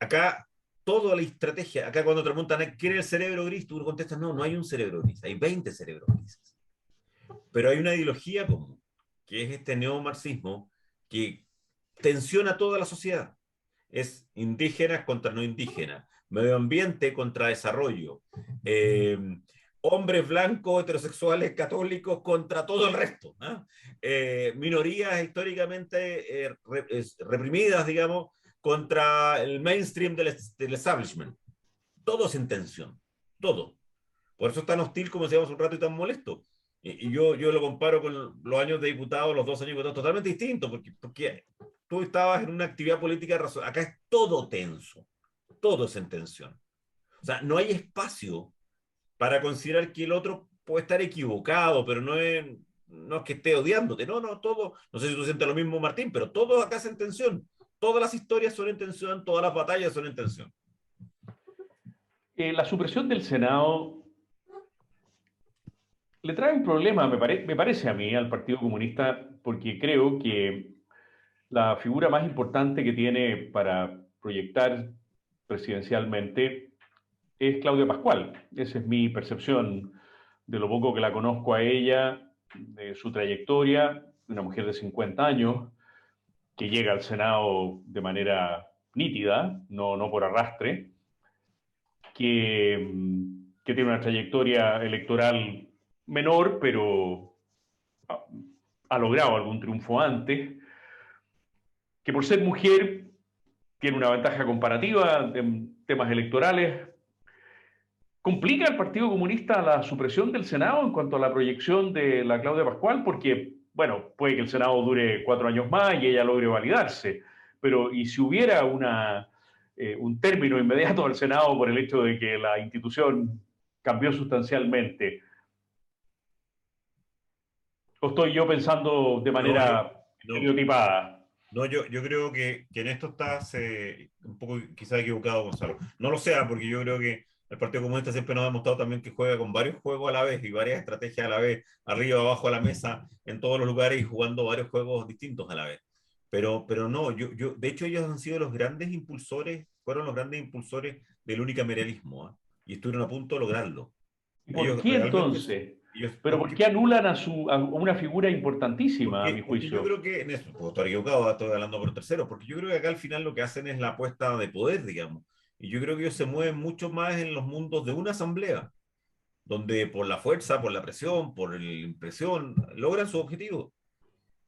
Acá, toda la estrategia, acá cuando te preguntan, ¿quién es el cerebro gris? Tú contestas: no, no hay un cerebro gris, hay 20 cerebros grises. Pero hay una ideología común, que es este neomarxismo, que tensiona toda la sociedad. Es indígenas contra no indígenas, medio ambiente contra desarrollo, hombres blancos, heterosexuales, católicos contra todo el resto, minorías históricamente reprimidas, digamos, contra el mainstream del establishment. Todo es en tensión, todo. Por eso es tan hostil, como decíamos un rato, y tan molesto. Y yo lo comparo con los años de diputado, los 2 años de diputado, totalmente distinto, porque tú estabas en una actividad política, acá es todo tenso, todo es en tensión. O sea, no hay espacio para considerar que el otro puede estar equivocado, pero no es que esté odiándote, no, todo, no sé si tú sientes lo mismo, Martín, pero todo acá es en tensión. Todas las historias son en tensión, todas las batallas son en tensión. La supresión del Senado le trae un problema, me parece a mí, al Partido Comunista, porque creo que la figura más importante que tiene para proyectar presidencialmente es Claudia Pascual. Esa es mi percepción de lo poco que la conozco a ella, de su trayectoria, una mujer de 50 años que llega al Senado de manera nítida, no por arrastre, que tiene una trayectoria electoral menor, pero ha logrado algún triunfo antes, que por ser mujer tiene una ventaja comparativa en temas electorales. ¿Complica al Partido Comunista la supresión del Senado en cuanto a la proyección de la Claudia Pascual? Porque, bueno, puede que el Senado dure 4 años más y ella logre validarse, pero ¿y si hubiera un término inmediato del Senado por el hecho de que la institución cambió sustancialmente? ¿O estoy yo pensando de manera estereotipada? No, yo creo que en esto estás un poco quizás equivocado, Gonzalo. No lo sea, porque yo creo que el Partido Comunista siempre nos ha demostrado también que juega con varios juegos a la vez y varias estrategias a la vez, arriba, abajo a la mesa, en todos los lugares y jugando varios juegos distintos a la vez. Pero no, de hecho ellos han sido los grandes impulsores, fueron los grandes impulsores del unicameralismo, ¿eh? Y estuvieron a punto de lograrlo. ¿Y por qué entonces? ¿Pero por qué anulan a una figura importantísima, a mi porque yo juicio? creo que en eso, puedo estar equivocado, estoy hablando por tercero, porque yo creo que acá al final lo que hacen es la apuesta de poder, digamos. Y yo creo que ellos se mueven mucho más en los mundos de una asamblea, donde por la fuerza, por la presión, por la impresión, logran su objetivo.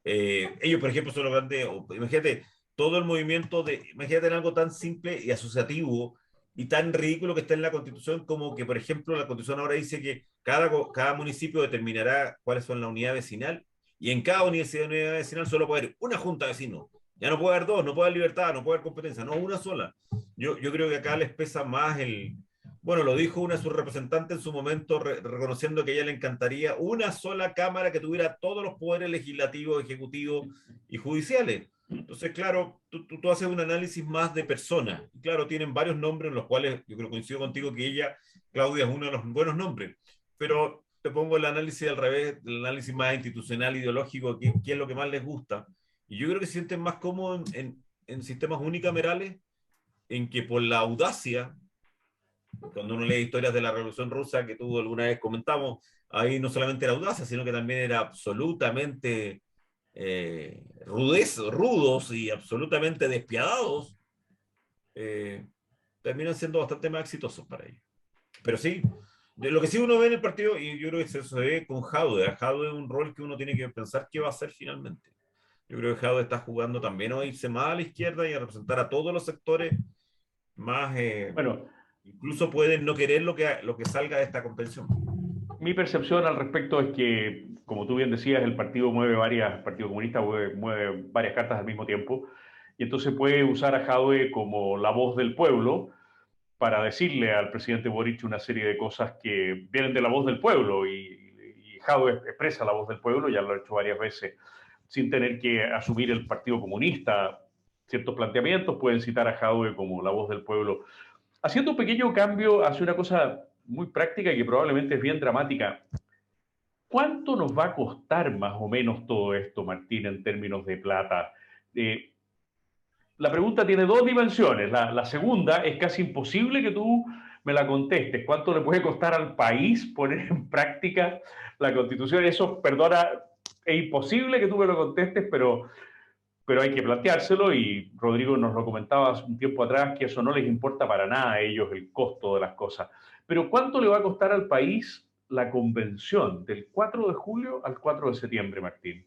Ellos, por ejemplo, son los grandes, imagínate, todo el movimiento de, imagínate en algo tan simple y asociativo y tan ridículo que está en la Constitución como que, por ejemplo, la Constitución ahora dice que cada municipio determinará cuáles son la unidad vecinal y en cada unidad vecinal solo puede haber una junta de vecinos. Ya no puede haber dos, no puede haber libertad, no puede haber competencia, no, una sola. Yo creo que acá les pesa más el... Bueno, lo dijo una de sus representantes en su momento, reconociendo que a ella le encantaría una sola Cámara que tuviera todos los poderes legislativos, ejecutivos y judiciales. Entonces, claro, tú haces un análisis más de personas. Claro, tienen varios nombres en los cuales yo creo que coincido contigo que ella, Claudia, es uno de los buenos nombres. Pero te pongo el análisis al revés, el análisis más institucional, ideológico, qué es lo que más les gusta. Y yo creo que se sienten más cómodos en sistemas unicamerales, en que por la audacia, cuando uno lee historias de la Revolución Rusa, que tú alguna vez comentamos, ahí no solamente era audacia, sino que también era absolutamente rudos y absolutamente despiadados, terminan siendo bastante más exitosos para ellos. Pero sí, de lo que sí uno ve en el partido, y yo creo que se ve con Jadwe. Jadwe es un rol que uno tiene que pensar qué va a hacer finalmente. Yo creo que Jadwe está jugando también a irse más a la izquierda y a representar a todos los sectores más... Bueno, incluso pueden no querer lo que salga de esta convención. mi percepción al respecto es que, como tú bien decías, el partido Partido Comunista mueve varias cartas al mismo tiempo, y entonces puede usar a Jadwe como la voz del pueblo para decirle al presidente Boric una serie de cosas que vienen de la voz del pueblo, y Jadwe expresa la voz del pueblo, ya lo ha hecho varias veces, sin tener que asumir el Partido Comunista ciertos planteamientos, pueden citar a Jadwe como la voz del pueblo. Haciendo un pequeño cambio hacia una cosa muy práctica y que probablemente es bien dramática. ¿Cuánto nos va a costar más o menos todo esto, Martín, en términos de plata? La pregunta tiene dos dimensiones. La segunda es casi imposible que tú me la contestes. ¿Cuánto le puede costar al país poner en práctica la Constitución? Eso, perdona, es imposible que tú me lo contestes, pero hay que planteárselo, y Rodrigo nos lo comentaba hace un tiempo atrás, que eso no les importa para nada a ellos, el costo de las cosas. Pero ¿cuánto le va a costar al país la convención del 4 de julio al 4 de septiembre, Martín?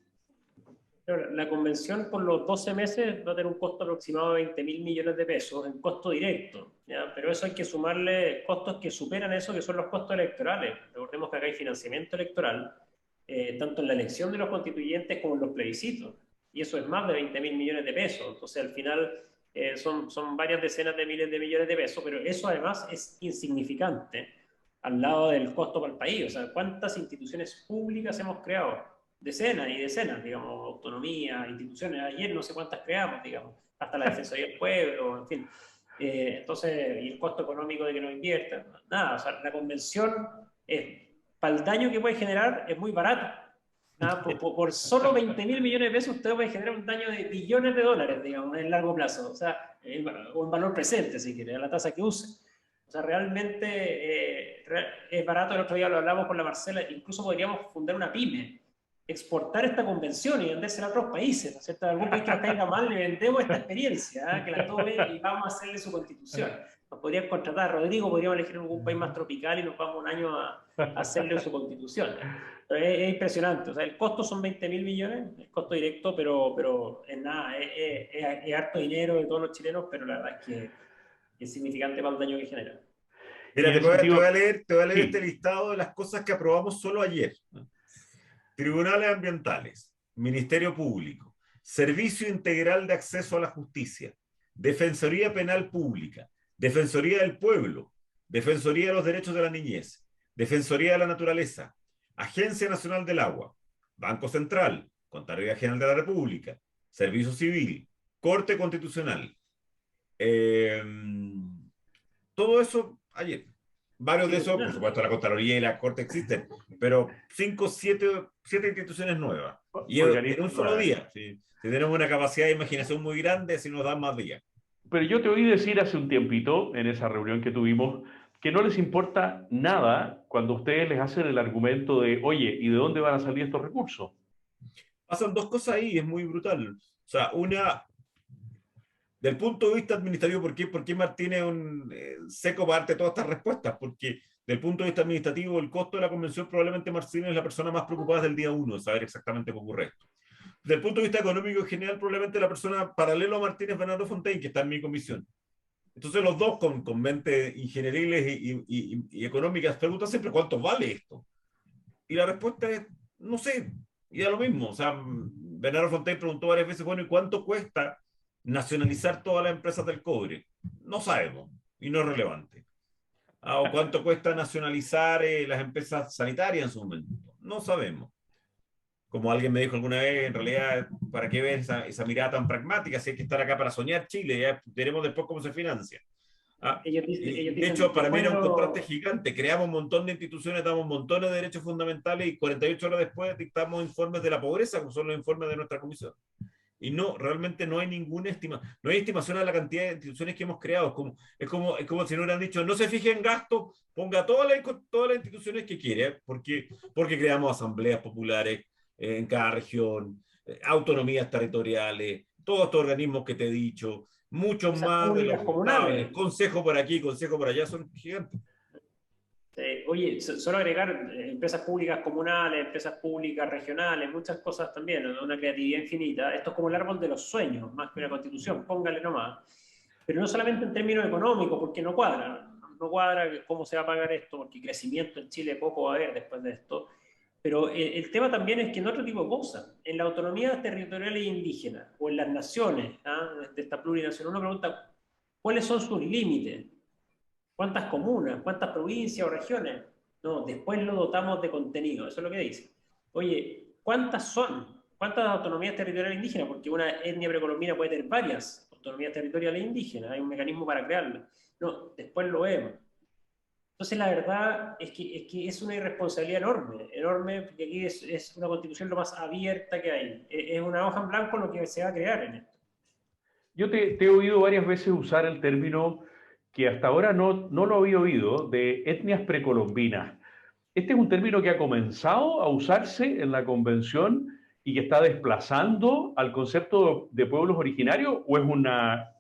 La convención por los 12 meses va a tener un costo aproximado de 20.000 millones de pesos en costo directo, ¿ya? Pero eso hay que sumarle costos que superan eso, que son los costos electorales. Recordemos que acá hay financiamiento electoral, tanto en la elección de los constituyentes como en los plebiscitos, y eso es más de 20.000 millones de pesos. Entonces, al final, son varias decenas de miles de millones de pesos, pero eso además es insignificante al lado del costo para el país. O sea, ¿cuántas instituciones públicas hemos creado? Decenas y decenas, digamos, autonomía, instituciones, ayer no sé cuántas creamos, digamos, hasta la Defensoría del Pueblo, en fin. Entonces, y el costo económico de que no inviertan, nada, o sea, la convención, para el daño que puede generar, es muy barato. Nada, por solo 20.000 millones de pesos usted puede generar un daño de billones de dólares, digamos, en largo plazo, o sea, o en valor presente, si quiere, a la tasa que use. O sea, realmente es barato. El otro día lo hablamos con la Marcela, incluso podríamos fundar una pyme, exportar esta convención y vendérsela a otros países, ¿no es cierto? A algún país que nos caiga mal, le vendemos esta experiencia, que la tome y vamos a hacerle su constitución. Nos podrían contratar, Rodrigo, podríamos elegir algún país más tropical y nos vamos un año a hacerle su constitución. Es impresionante. O sea, el costo son 20.000 millones, el costo directo, pero es nada, es harto dinero de todos los chilenos, pero la verdad es que es significante para el daño que genera. Mira, te voy a leer sí, este listado de las cosas que aprobamos solo ayer. Tribunales ambientales, Ministerio Público, Servicio Integral de Acceso a la Justicia, Defensoría Penal Pública, Defensoría del Pueblo, Defensoría de los Derechos de la Niñez, Defensoría de la Naturaleza, Agencia Nacional del Agua, Banco Central, Contraloría General de la República, Servicio Civil, Corte Constitucional. Todo eso ayer. Varios de esos, por supuesto, la Contraloría y la Corte existen, pero 7 instituciones nuevas. Y en un solo día. Si tenemos una capacidad de imaginación muy grande, si nos dan más días. Pero yo te oí decir hace un tiempito, en esa reunión que tuvimos, que no les importa nada cuando ustedes les hacen el argumento de, oye, ¿y de dónde van a salir estos recursos? Pasan dos cosas ahí, es muy brutal. O sea, una, del punto de vista administrativo, ¿por qué Martínez es un seco para darte todas estas respuestas? Porque del punto de vista administrativo, el costo de la convención, probablemente Martínez es la persona más preocupada del día uno de saber exactamente cómo ocurre esto. desde el punto de vista económico en general, probablemente la persona paralelo a Martínez Bernardo Fontaine, que está en mi comisión. Entonces los dos con mentes ingenieriles y económicas preguntan siempre ¿cuánto vale esto? Y la respuesta es, no sé, y da lo mismo. O sea, Bernardo Fontaine preguntó varias veces, bueno, ¿y cuánto cuesta nacionalizar todas las empresas del cobre? No sabemos, y no es relevante. ¿O cuánto cuesta nacionalizar las empresas sanitarias en su momento? No sabemos. Como alguien me dijo alguna vez, en realidad, ¿para qué ver esa mirada tan pragmática? Si hay que estar acá para soñar Chile, ya veremos después cómo se financia. Ellos De dicen, hecho, para mí era un después contraste gigante. Creamos un montón de instituciones, damos montones de derechos fundamentales y 48 horas después dictamos informes de la pobreza, como son los informes de nuestra comisión. Y no, realmente no hay ninguna no hay estimación de la cantidad de instituciones que hemos creado. Es como si no hubieran dicho, no se fije en gasto, ponga todas las instituciones que quiere, porque creamos asambleas populares en cada región, autonomías territoriales, todos estos organismos que te he dicho, muchos empresas más de públicas los estables, comunales. consejo por aquí, consejo por allá, son gigantes. Oye, solo agregar empresas públicas comunales, empresas públicas regionales, muchas cosas también, una creatividad infinita. Esto es como el árbol de los sueños, más que una constitución, póngale nomás. Pero no solamente en términos económicos, porque no cuadra cómo se va a pagar esto, porque crecimiento en Chile poco va a haber después de esto. Pero el tema también es que en otro tipo de cosas, en la autonomía territorial e indígena, o en las naciones, de esta plurinación, uno pregunta, ¿cuáles son sus límites? ¿Cuántas comunas? ¿Cuántas provincias o regiones? No, después lo dotamos de contenido, eso es lo que dice. Oye, ¿cuántas son? ¿Cuántas autonomías territoriales indígenas? Porque una etnia precolombina puede tener varias autonomías territoriales indígenas, hay un mecanismo para crearlas. No, después lo vemos. Entonces la verdad es que es una irresponsabilidad enorme, enorme, porque aquí es una constitución lo más abierta que hay. Es una hoja en blanco lo que se va a crear en esto. Yo te he oído varias veces usar el término que hasta ahora no lo había oído, de etnias precolombinas. Este es un término que ha comenzado a usarse en la convención y que está desplazando al concepto de pueblos originarios, ¿o es una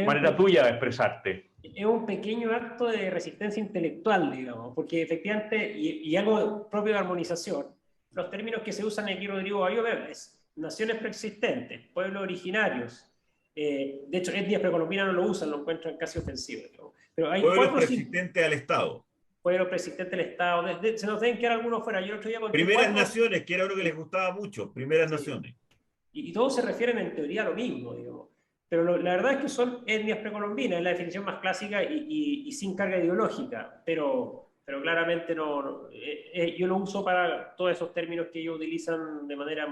manera tuya de expresarte? Es un pequeño acto de resistencia intelectual, digamos, porque efectivamente, y algo propio de armonización, los términos que se usan aquí, Rodrigo Bayo, es naciones preexistentes, pueblos originarios. De hecho, etnias precolombinas no lo usan, lo encuentran casi ofensivo. Digamos. Pero hay pueblos preexistentes al Estado. Pueblos preexistentes al Estado. Se nos deben quedar algunos fuera. Yo el otro día primeras naciones, que era uno que les gustaba mucho, primeras naciones. Y todos se refieren en teoría a lo mismo, digamos. Pero la verdad es que son etnias precolombinas, es la definición más clásica y sin carga ideológica, pero claramente yo lo uso para todos esos términos que ellos utilizan de manera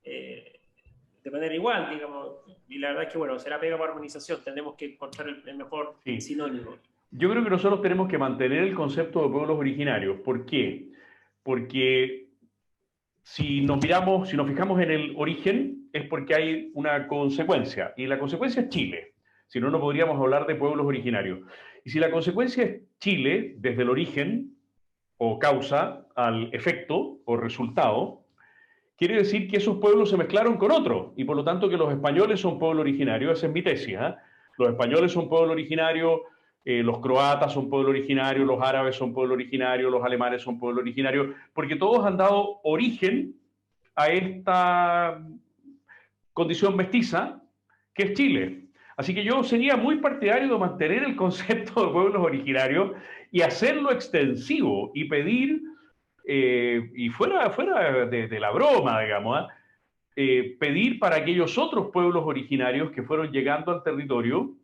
de manera igual, digamos, y la verdad es que, bueno, será pega para armonización, tendremos que encontrar el mejor sinónimo. Yo creo que nosotros tenemos que mantener el concepto de pueblos originarios. ¿Por qué? Porque si nos fijamos en el origen, es porque hay una consecuencia, y la consecuencia es Chile. Si no, no podríamos hablar de pueblos originarios. Y si la consecuencia es Chile, desde el origen, o causa, al efecto o resultado, quiere decir que esos pueblos se mezclaron con otros, y por lo tanto que los españoles son pueblo originario. Esa es mi tesis. Los españoles son pueblo originario, los croatas son pueblo originario, los árabes son pueblo originario, los alemanes son pueblo originario, porque todos han dado origen a esta condición mestiza que es Chile. Así que yo sería muy partidario de mantener el concepto de pueblos originarios y hacerlo extensivo y pedir, y fuera de la broma, digamos, pedir para aquellos otros pueblos originarios que fueron llegando al territorio.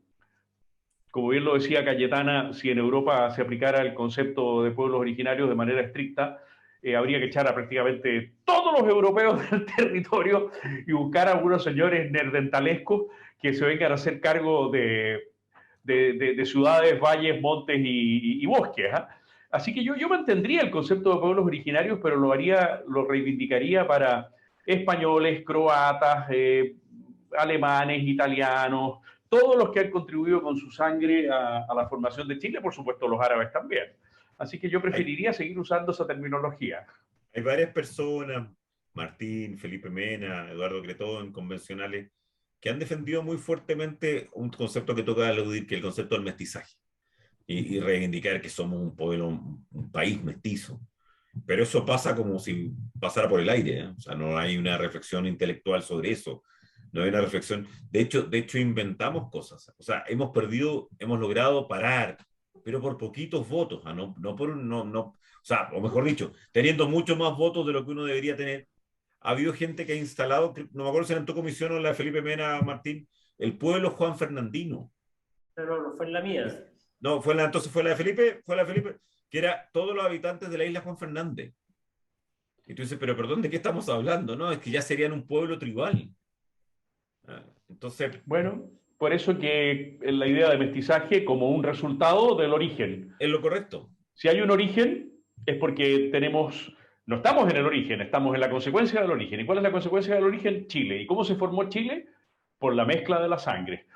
Como bien lo decía Cayetana, si en Europa se aplicara el concepto de pueblos originarios de manera estricta, habría que echar a prácticamente todos los europeos del territorio y buscar a algunos señores nerdentalescos que se vengan a hacer cargo de ciudades, valles, montes y bosques. Así que yo mantendría el concepto de pueblos originarios, pero lo reivindicaría para españoles, croatas, alemanes, italianos, todos los que han contribuido con su sangre a la formación de Chile, por supuesto los árabes también. Así que yo preferiría seguir usando esa terminología. Hay varias personas, Martín, Felipe Mena, Eduardo Cretón, convencionales, que han defendido muy fuertemente un concepto que toca aludir, que es el concepto del mestizaje, y reivindicar que somos un pueblo, un país mestizo. pero eso pasa como si pasara por el aire, ¿eh? O sea, no hay una reflexión intelectual sobre eso, no hay una reflexión. De hecho inventamos cosas. O sea, hemos logrado parar, pero por poquitos votos, ¿ah? No por o sea, o mejor dicho, teniendo mucho más votos de lo que uno debería tener. Ha habido gente que ha instalado, no me acuerdo si era en tu comisión o en la de Felipe Mena, Martín, el pueblo Juan Fernandino. No fue en la mía. No, entonces fue la de Felipe, que era todos los habitantes de la isla Juan Fernández. Y tú dices, pero perdón, ¿de qué estamos hablando? No, es que ya serían un pueblo tribal. Entonces, Bueno, por eso que la idea de mestizaje como un resultado del origen. es lo correcto. Si hay un origen, es porque no estamos en el origen, estamos en la consecuencia del origen. ¿Y cuál es la consecuencia del origen? Chile. ¿Y cómo se formó Chile? Por la mezcla de la sangre.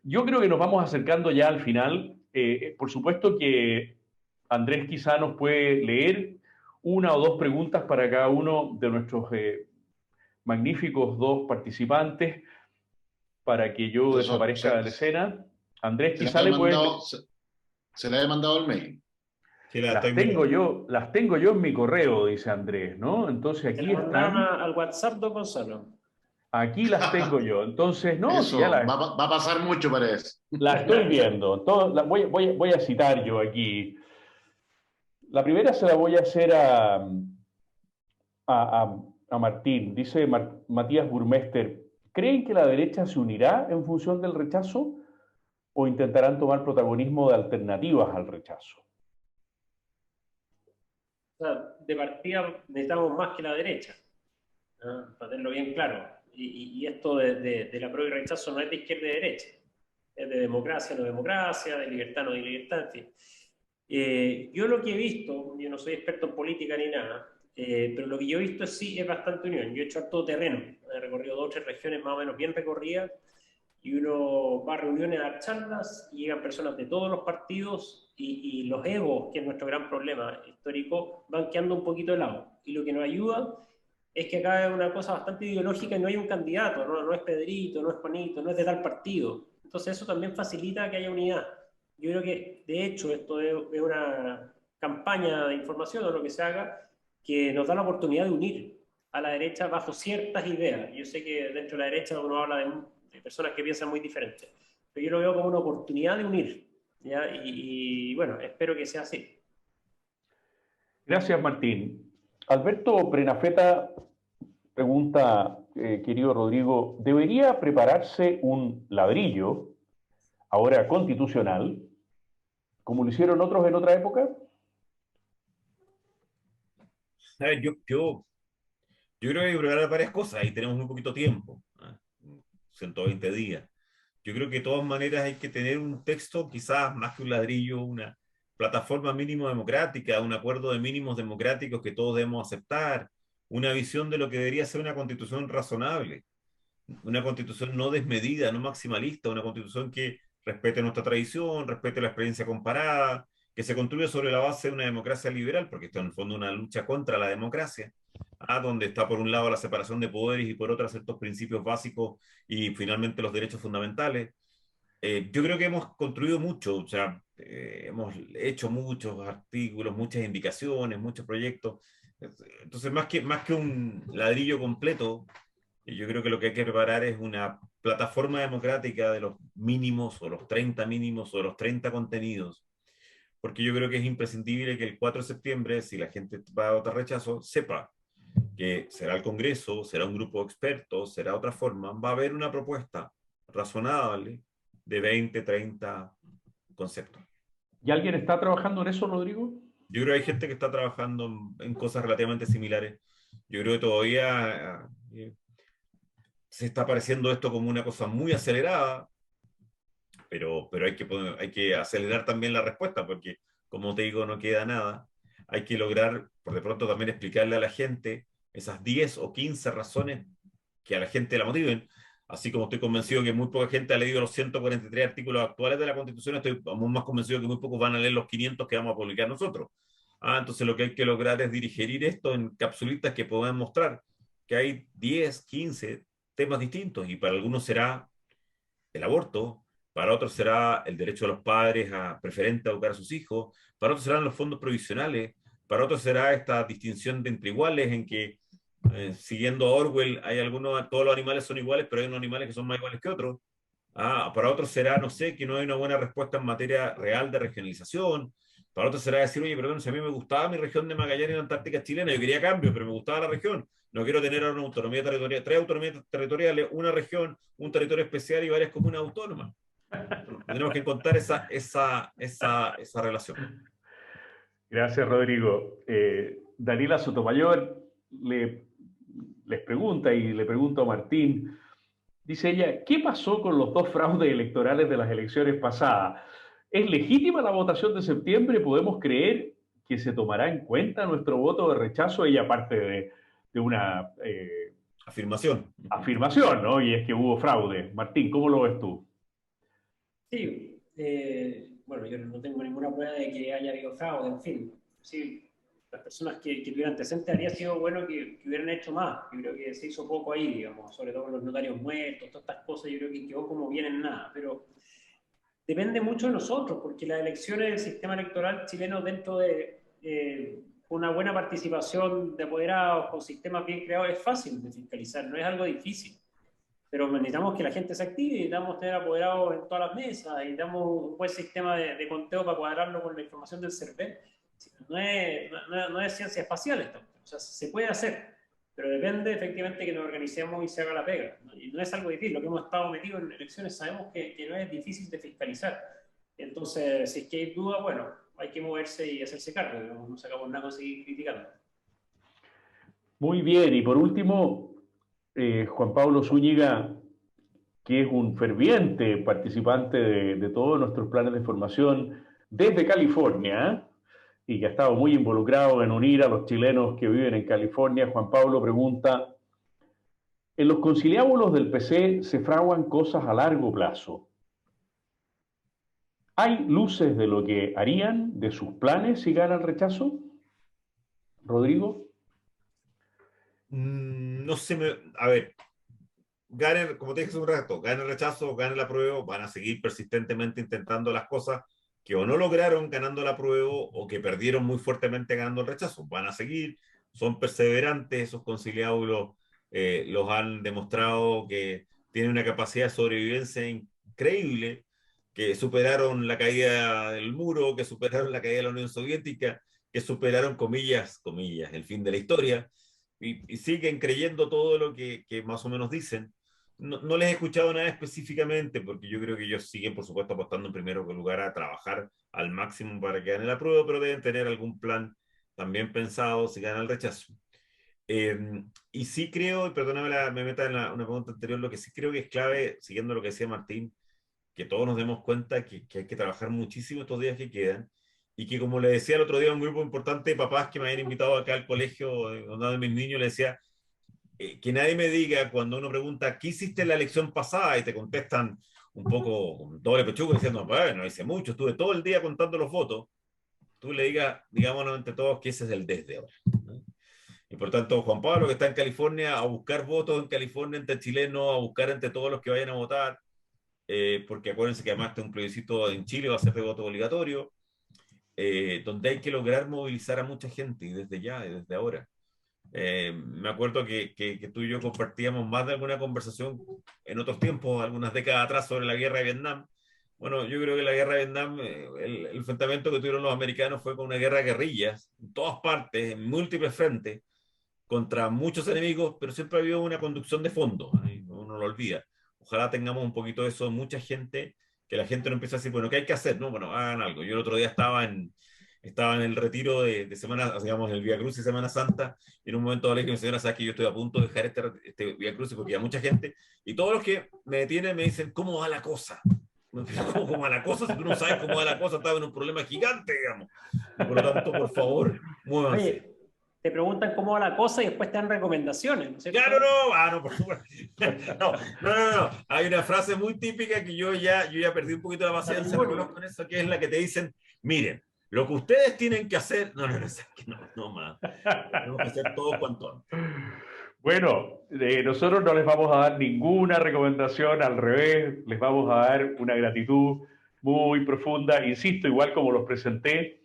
Yo creo que nos vamos acercando ya al final. Por supuesto que Andrés quizá nos puede leer una o dos preguntas para cada uno de nuestros magníficos dos participantes para que yo Profesor, desaparezca de la escena. Andrés, quizá le puede... se le ha mandado el mail. Sí, Las tengo yo en mi correo, dice Andrés, ¿no? Entonces aquí están. Al WhatsApp, don Gonzalo. Aquí las tengo yo. Entonces, no, Eso, si ya va a pasar mucho, parece. la estoy viendo. Voy a citar yo aquí. La primera se la voy a hacer a Martín. Dice Matías Burmester, ¿creen que la derecha se unirá en función del rechazo o intentarán tomar protagonismo de alternativas al rechazo? O sea, de partida necesitamos más que la derecha, ¿no? Para tenerlo bien claro. Y esto de la prueba y rechazo no es de izquierda y derecha, es de democracia, no democracia, de libertad, no de libertad, en fin. Yo lo que he visto, yo no soy experto en política ni nada, pero lo que yo he visto sí es bastante unión. Yo he hecho harto terreno, he recorrido 2 o 3 regiones más o menos bien recorridas, y uno va a reuniones, a dar charlas, y llegan personas de todos los partidos, y los egos, que es nuestro gran problema histórico, van quedando un poquito de lado. Y lo que nos ayuda es que acá es una cosa bastante ideológica y no hay un candidato, no es Pedrito, no es Juanito, no es de tal partido. Entonces eso también facilita que haya unidad. Yo creo que, de hecho, esto es una campaña de información o lo que se haga que nos da la oportunidad de unir a la derecha bajo ciertas ideas. Yo sé que dentro de la derecha uno habla de personas que piensan muy diferentes, pero yo lo veo como una oportunidad de unir, ¿ya? Y bueno, espero que sea así. Gracias, Martín. Alberto Prenafeta pregunta, querido Rodrigo, ¿debería prepararse un ladrillo, ahora constitucional, como lo hicieron otros en otra época? A ver, yo creo que hay que preparar varias cosas y tenemos muy poquito tiempo, 120 días. Yo creo que de todas maneras hay que tener un texto, quizás más que un ladrillo, una plataforma mínimo democrática, un acuerdo de mínimos democráticos que todos debemos aceptar, una visión de lo que debería ser una constitución razonable, una constitución no desmedida, no maximalista, una constitución que respete nuestra tradición, respete la experiencia comparada, que se construya sobre la base de una democracia liberal, porque esto en el fondo es una lucha contra la democracia, donde está por un lado la separación de poderes y por otro ciertos principios básicos y finalmente los derechos fundamentales. Yo creo que hemos construido mucho, o sea, hemos hecho muchos artículos, muchas indicaciones, muchos proyectos. Entonces, más que un ladrillo completo, yo creo que lo que hay que preparar es una plataforma democrática de los mínimos o los 30 mínimos o los 30 contenidos, porque yo creo que es imprescindible que el 4 de septiembre, si la gente va a votar rechazo, sepa que será el Congreso, será un grupo de expertos, será otra forma, va a haber una propuesta razonable de 20, 30 conceptos. ¿Y alguien está trabajando en eso, Rodrigo? Yo creo que hay gente que está trabajando en cosas relativamente similares. Yo creo que todavía se está pareciendo esto como una cosa muy acelerada, pero hay que acelerar también la respuesta, porque, como te digo, no queda nada. Hay que lograr, por de pronto, también explicarle a la gente esas 10 o 15 razones que a la gente la motiven. Así como estoy convencido que muy poca gente ha leído los 143 artículos actuales de la Constitución, estoy aún más convencido que muy pocos van a leer los 500 que vamos a publicar nosotros. Entonces lo que hay que lograr es digerir esto en capsulitas que puedan mostrar que hay 10, 15 temas distintos, y para algunos será el aborto, para otros será el derecho de los padres a preferente a educar a sus hijos, para otros serán los fondos provisionales, para otros será esta distinción de entre iguales, en que, siguiendo a Orwell, todos los animales son iguales, pero hay unos animales que son más iguales que otros. Para otros será, no sé, que no hay una buena respuesta en materia real de regionalización. Para otros será decir, oye, perdón, si a mí me gustaba mi región de Magallanes y la Antártica chilena, yo quería cambio, pero me gustaba la región. No quiero tener una autonomía territorial, 3 autonomías territoriales, una región, un territorio especial y varias comunas autónomas. Tenemos que encontrar esa relación. Gracias, Rodrigo. Daniela Sotomayor les pregunta y le pregunto a Martín, dice ella, ¿qué pasó con los 2 fraudes electorales de las elecciones pasadas? ¿Es legítima la votación de septiembre? ¿Podemos creer que se tomará en cuenta nuestro voto de rechazo? Ella parte de una afirmación, ¿no? Y es que hubo fraude. Martín, ¿cómo lo ves tú? Sí, bueno, yo no tengo ninguna prueba de que haya habido fraude, en fin. Sí, las personas que tuvieran antecedentes habría sido bueno que hubieran hecho más. Yo creo que se hizo poco ahí, digamos, sobre todo con los notarios muertos, todas estas cosas, yo creo que quedó como bien en nada, pero depende mucho de nosotros, porque las elecciones del sistema electoral chileno, dentro de una buena participación de apoderados con sistemas bien creados, es fácil de fiscalizar, no es algo difícil. Pero necesitamos que la gente se active, necesitamos tener apoderados en todas las mesas, necesitamos un buen sistema de conteo para cuadrarlo con la información del CERVEL. No es ciencia espacial esto, o sea, se puede hacer, pero depende efectivamente que nos organicemos y se haga la pega, ¿no? Y no es algo difícil, lo que hemos estado metidos en elecciones sabemos que no es difícil de fiscalizar. Entonces, si es que hay duda, bueno, hay que moverse y hacerse cargo, no sacamos nada con seguir criticando. Muy bien, y por último, Juan Pablo Zúñiga, que es un ferviente participante de todos nuestros planes de formación desde California, y que ha estado muy involucrado en unir a los chilenos que viven en California. Juan Pablo pregunta, en los conciliábulos del PC se fraguan cosas a largo plazo. ¿Hay luces de lo que harían, de sus planes si gana el rechazo? Rodrigo. No sé, a ver, gane, como te dije hace un rato, gane el rechazo, gane la prueba, van a seguir persistentemente intentando las cosas que o no lograron ganando la prueba o que perdieron muy fuertemente ganando el rechazo. Van a seguir, son perseverantes, esos conciliábulos los han demostrado que tienen una capacidad de sobrevivencia increíble, que superaron la caída del muro, que superaron la caída de la Unión Soviética, que superaron, comillas, el fin de la historia, y siguen creyendo todo lo que más o menos dicen. No les he escuchado nada específicamente, porque yo creo que ellos siguen, por supuesto, apostando en primer lugar a trabajar al máximo para que gane la prueba, pero deben tener algún plan también pensado si gana el rechazo. Y sí creo, y perdóname me meta en una pregunta anterior, lo que sí creo que es clave, siguiendo lo que decía Martín, que todos nos demos cuenta que hay que trabajar muchísimo estos días que quedan, y que, como le decía el otro día a un grupo importante de papás que me habían invitado acá al colegio donde de mis niños, le decía, que nadie me diga cuando uno pregunta, ¿qué hiciste en la elección pasada? Y te contestan un poco con doble pechuga diciendo, bueno, no hice mucho, estuve todo el día contando los votos. Tú le digas, digámonos entre todos, que ese es el desde ahora, ¿no? Y por tanto, Juan Pablo, que está en California, a buscar votos en California entre chilenos, a buscar entre todos los que vayan a votar, porque acuérdense que además un plebiscito en Chile va a ser de voto obligatorio, donde hay que lograr movilizar a mucha gente, y desde ya, y desde ahora. Me acuerdo que tú y yo compartíamos más de alguna conversación en otros tiempos, algunas décadas atrás, sobre la guerra de Vietnam. Bueno, yo creo que la guerra de Vietnam, el enfrentamiento que tuvieron los americanos fue con una guerra de guerrillas, en todas partes, en múltiples frentes, contra muchos enemigos, pero siempre ha habido una conducción de fondo, uno no lo olvida. Ojalá tengamos un poquito de eso, mucha gente, que la gente no empiece a decir, bueno, ¿qué hay que hacer? No, bueno, hagan algo. Yo el otro día estaba en el retiro de Semana, digamos, el Vía Cruz y Semana Santa, y en un momento le dije, mi señora, sabes que yo estoy a punto de dejar este Vía Cruz porque hay mucha gente, y todos los que me detienen me dicen, ¿cómo va la cosa? ¿Cómo va la cosa? Si tú no sabes cómo va la cosa, estaba en un problema gigante, digamos. Y por lo tanto, por favor, muévanse. Oye, te preguntan cómo va la cosa y después te dan recomendaciones, ¿no es cierto? Claro, no, por supuesto. No. Hay una frase muy típica que yo ya perdí un poquito la paciencia con eso, que es la que te dicen, miren, lo que ustedes tienen que hacer, no más. Tenemos que hacer todo cuanto antes. Bueno, nosotros no les vamos a dar ninguna recomendación, al revés, les vamos a dar una gratitud muy profunda, insisto, igual como los presenté,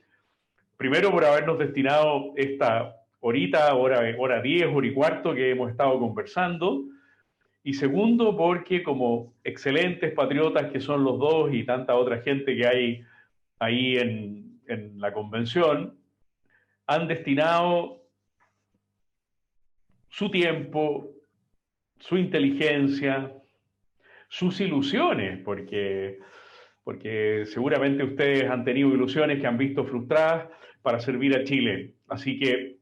primero por habernos destinado esta horita, hora 10, hora y cuarto que hemos estado conversando. Y segundo, porque como excelentes patriotas que son los dos y tanta otra gente que hay ahí en la convención, han destinado su tiempo, su inteligencia, sus ilusiones, porque seguramente ustedes han tenido ilusiones que han visto frustradas para servir a Chile. Así que,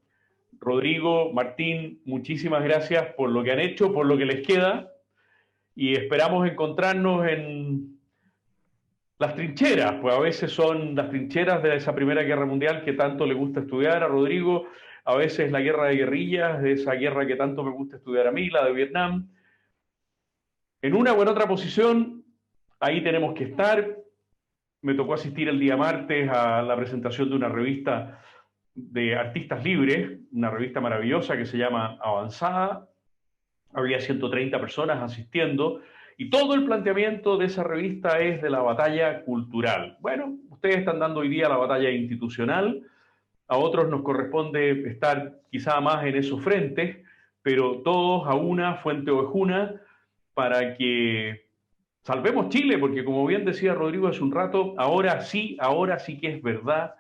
Rodrigo, Martín, muchísimas gracias por lo que han hecho, por lo que les queda, y esperamos encontrarnos en las trincheras, pues a veces son las trincheras de esa Primera Guerra Mundial que tanto le gusta estudiar a Rodrigo, a veces la guerra de guerrillas, de esa guerra que tanto me gusta estudiar a mí, la de Vietnam. En una o en otra posición, ahí tenemos que estar. Me tocó asistir el día martes a la presentación de una revista de artistas libres, una revista maravillosa que se llama Avanzada. Había 130 personas asistiendo y todo el planteamiento de esa revista es de la batalla cultural. Bueno, ustedes están dando hoy día la batalla institucional, a otros nos corresponde estar quizá más en esos frentes, pero todos a una, fuente ovejuna, para que salvemos Chile, porque como bien decía Rodrigo hace un rato, ahora sí que es verdad,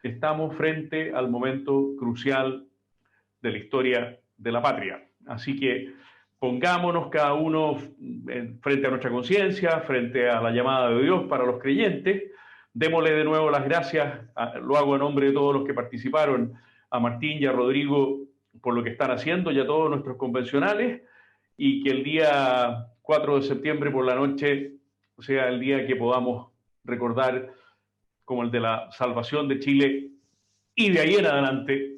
estamos frente al momento crucial de la historia de la patria. Así que pongámonos cada uno frente a nuestra conciencia, frente a la llamada de Dios para los creyentes. Démosle de nuevo las gracias, lo hago en nombre de todos los que participaron, a Martín y a Rodrigo por lo que están haciendo y a todos nuestros convencionales, y que el día 4 de septiembre por la noche sea el día que podamos recordar como el de la salvación de Chile y de ahí en adelante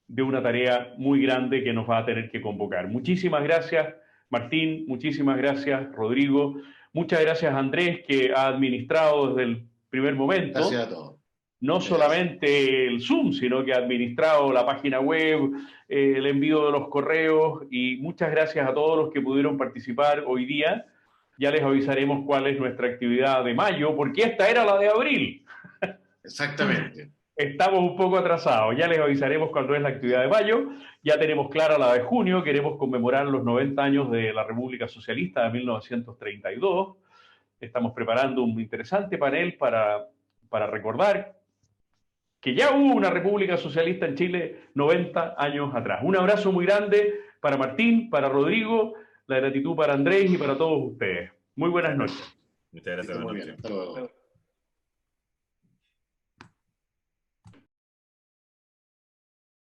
de una tarea muy grande que nos va a tener que convocar. Muchísimas gracias, Martín, muchísimas gracias, Rodrigo, muchas gracias, Andrés, que ha administrado desde el primer momento. Gracias a todos. No solamente el Zoom, sino que ha administrado la página web, el envío de los correos, y muchas gracias a todos los que pudieron participar hoy día. Ya les avisaremos cuál es nuestra actividad de mayo, porque esta era la de abril. Exactamente. Estamos un poco atrasados, ya les avisaremos cuándo es la actividad de mayo. Ya tenemos clara la de junio, queremos conmemorar los 90 años de la República Socialista de 1932. Estamos preparando un interesante panel para recordar que ya hubo una República Socialista en Chile 90 años atrás. Un abrazo muy grande para Martín, para Rodrigo, la gratitud para Andrés y para todos ustedes. Muy buenas noches. Muchas gracias. Muy bien. Hasta luego.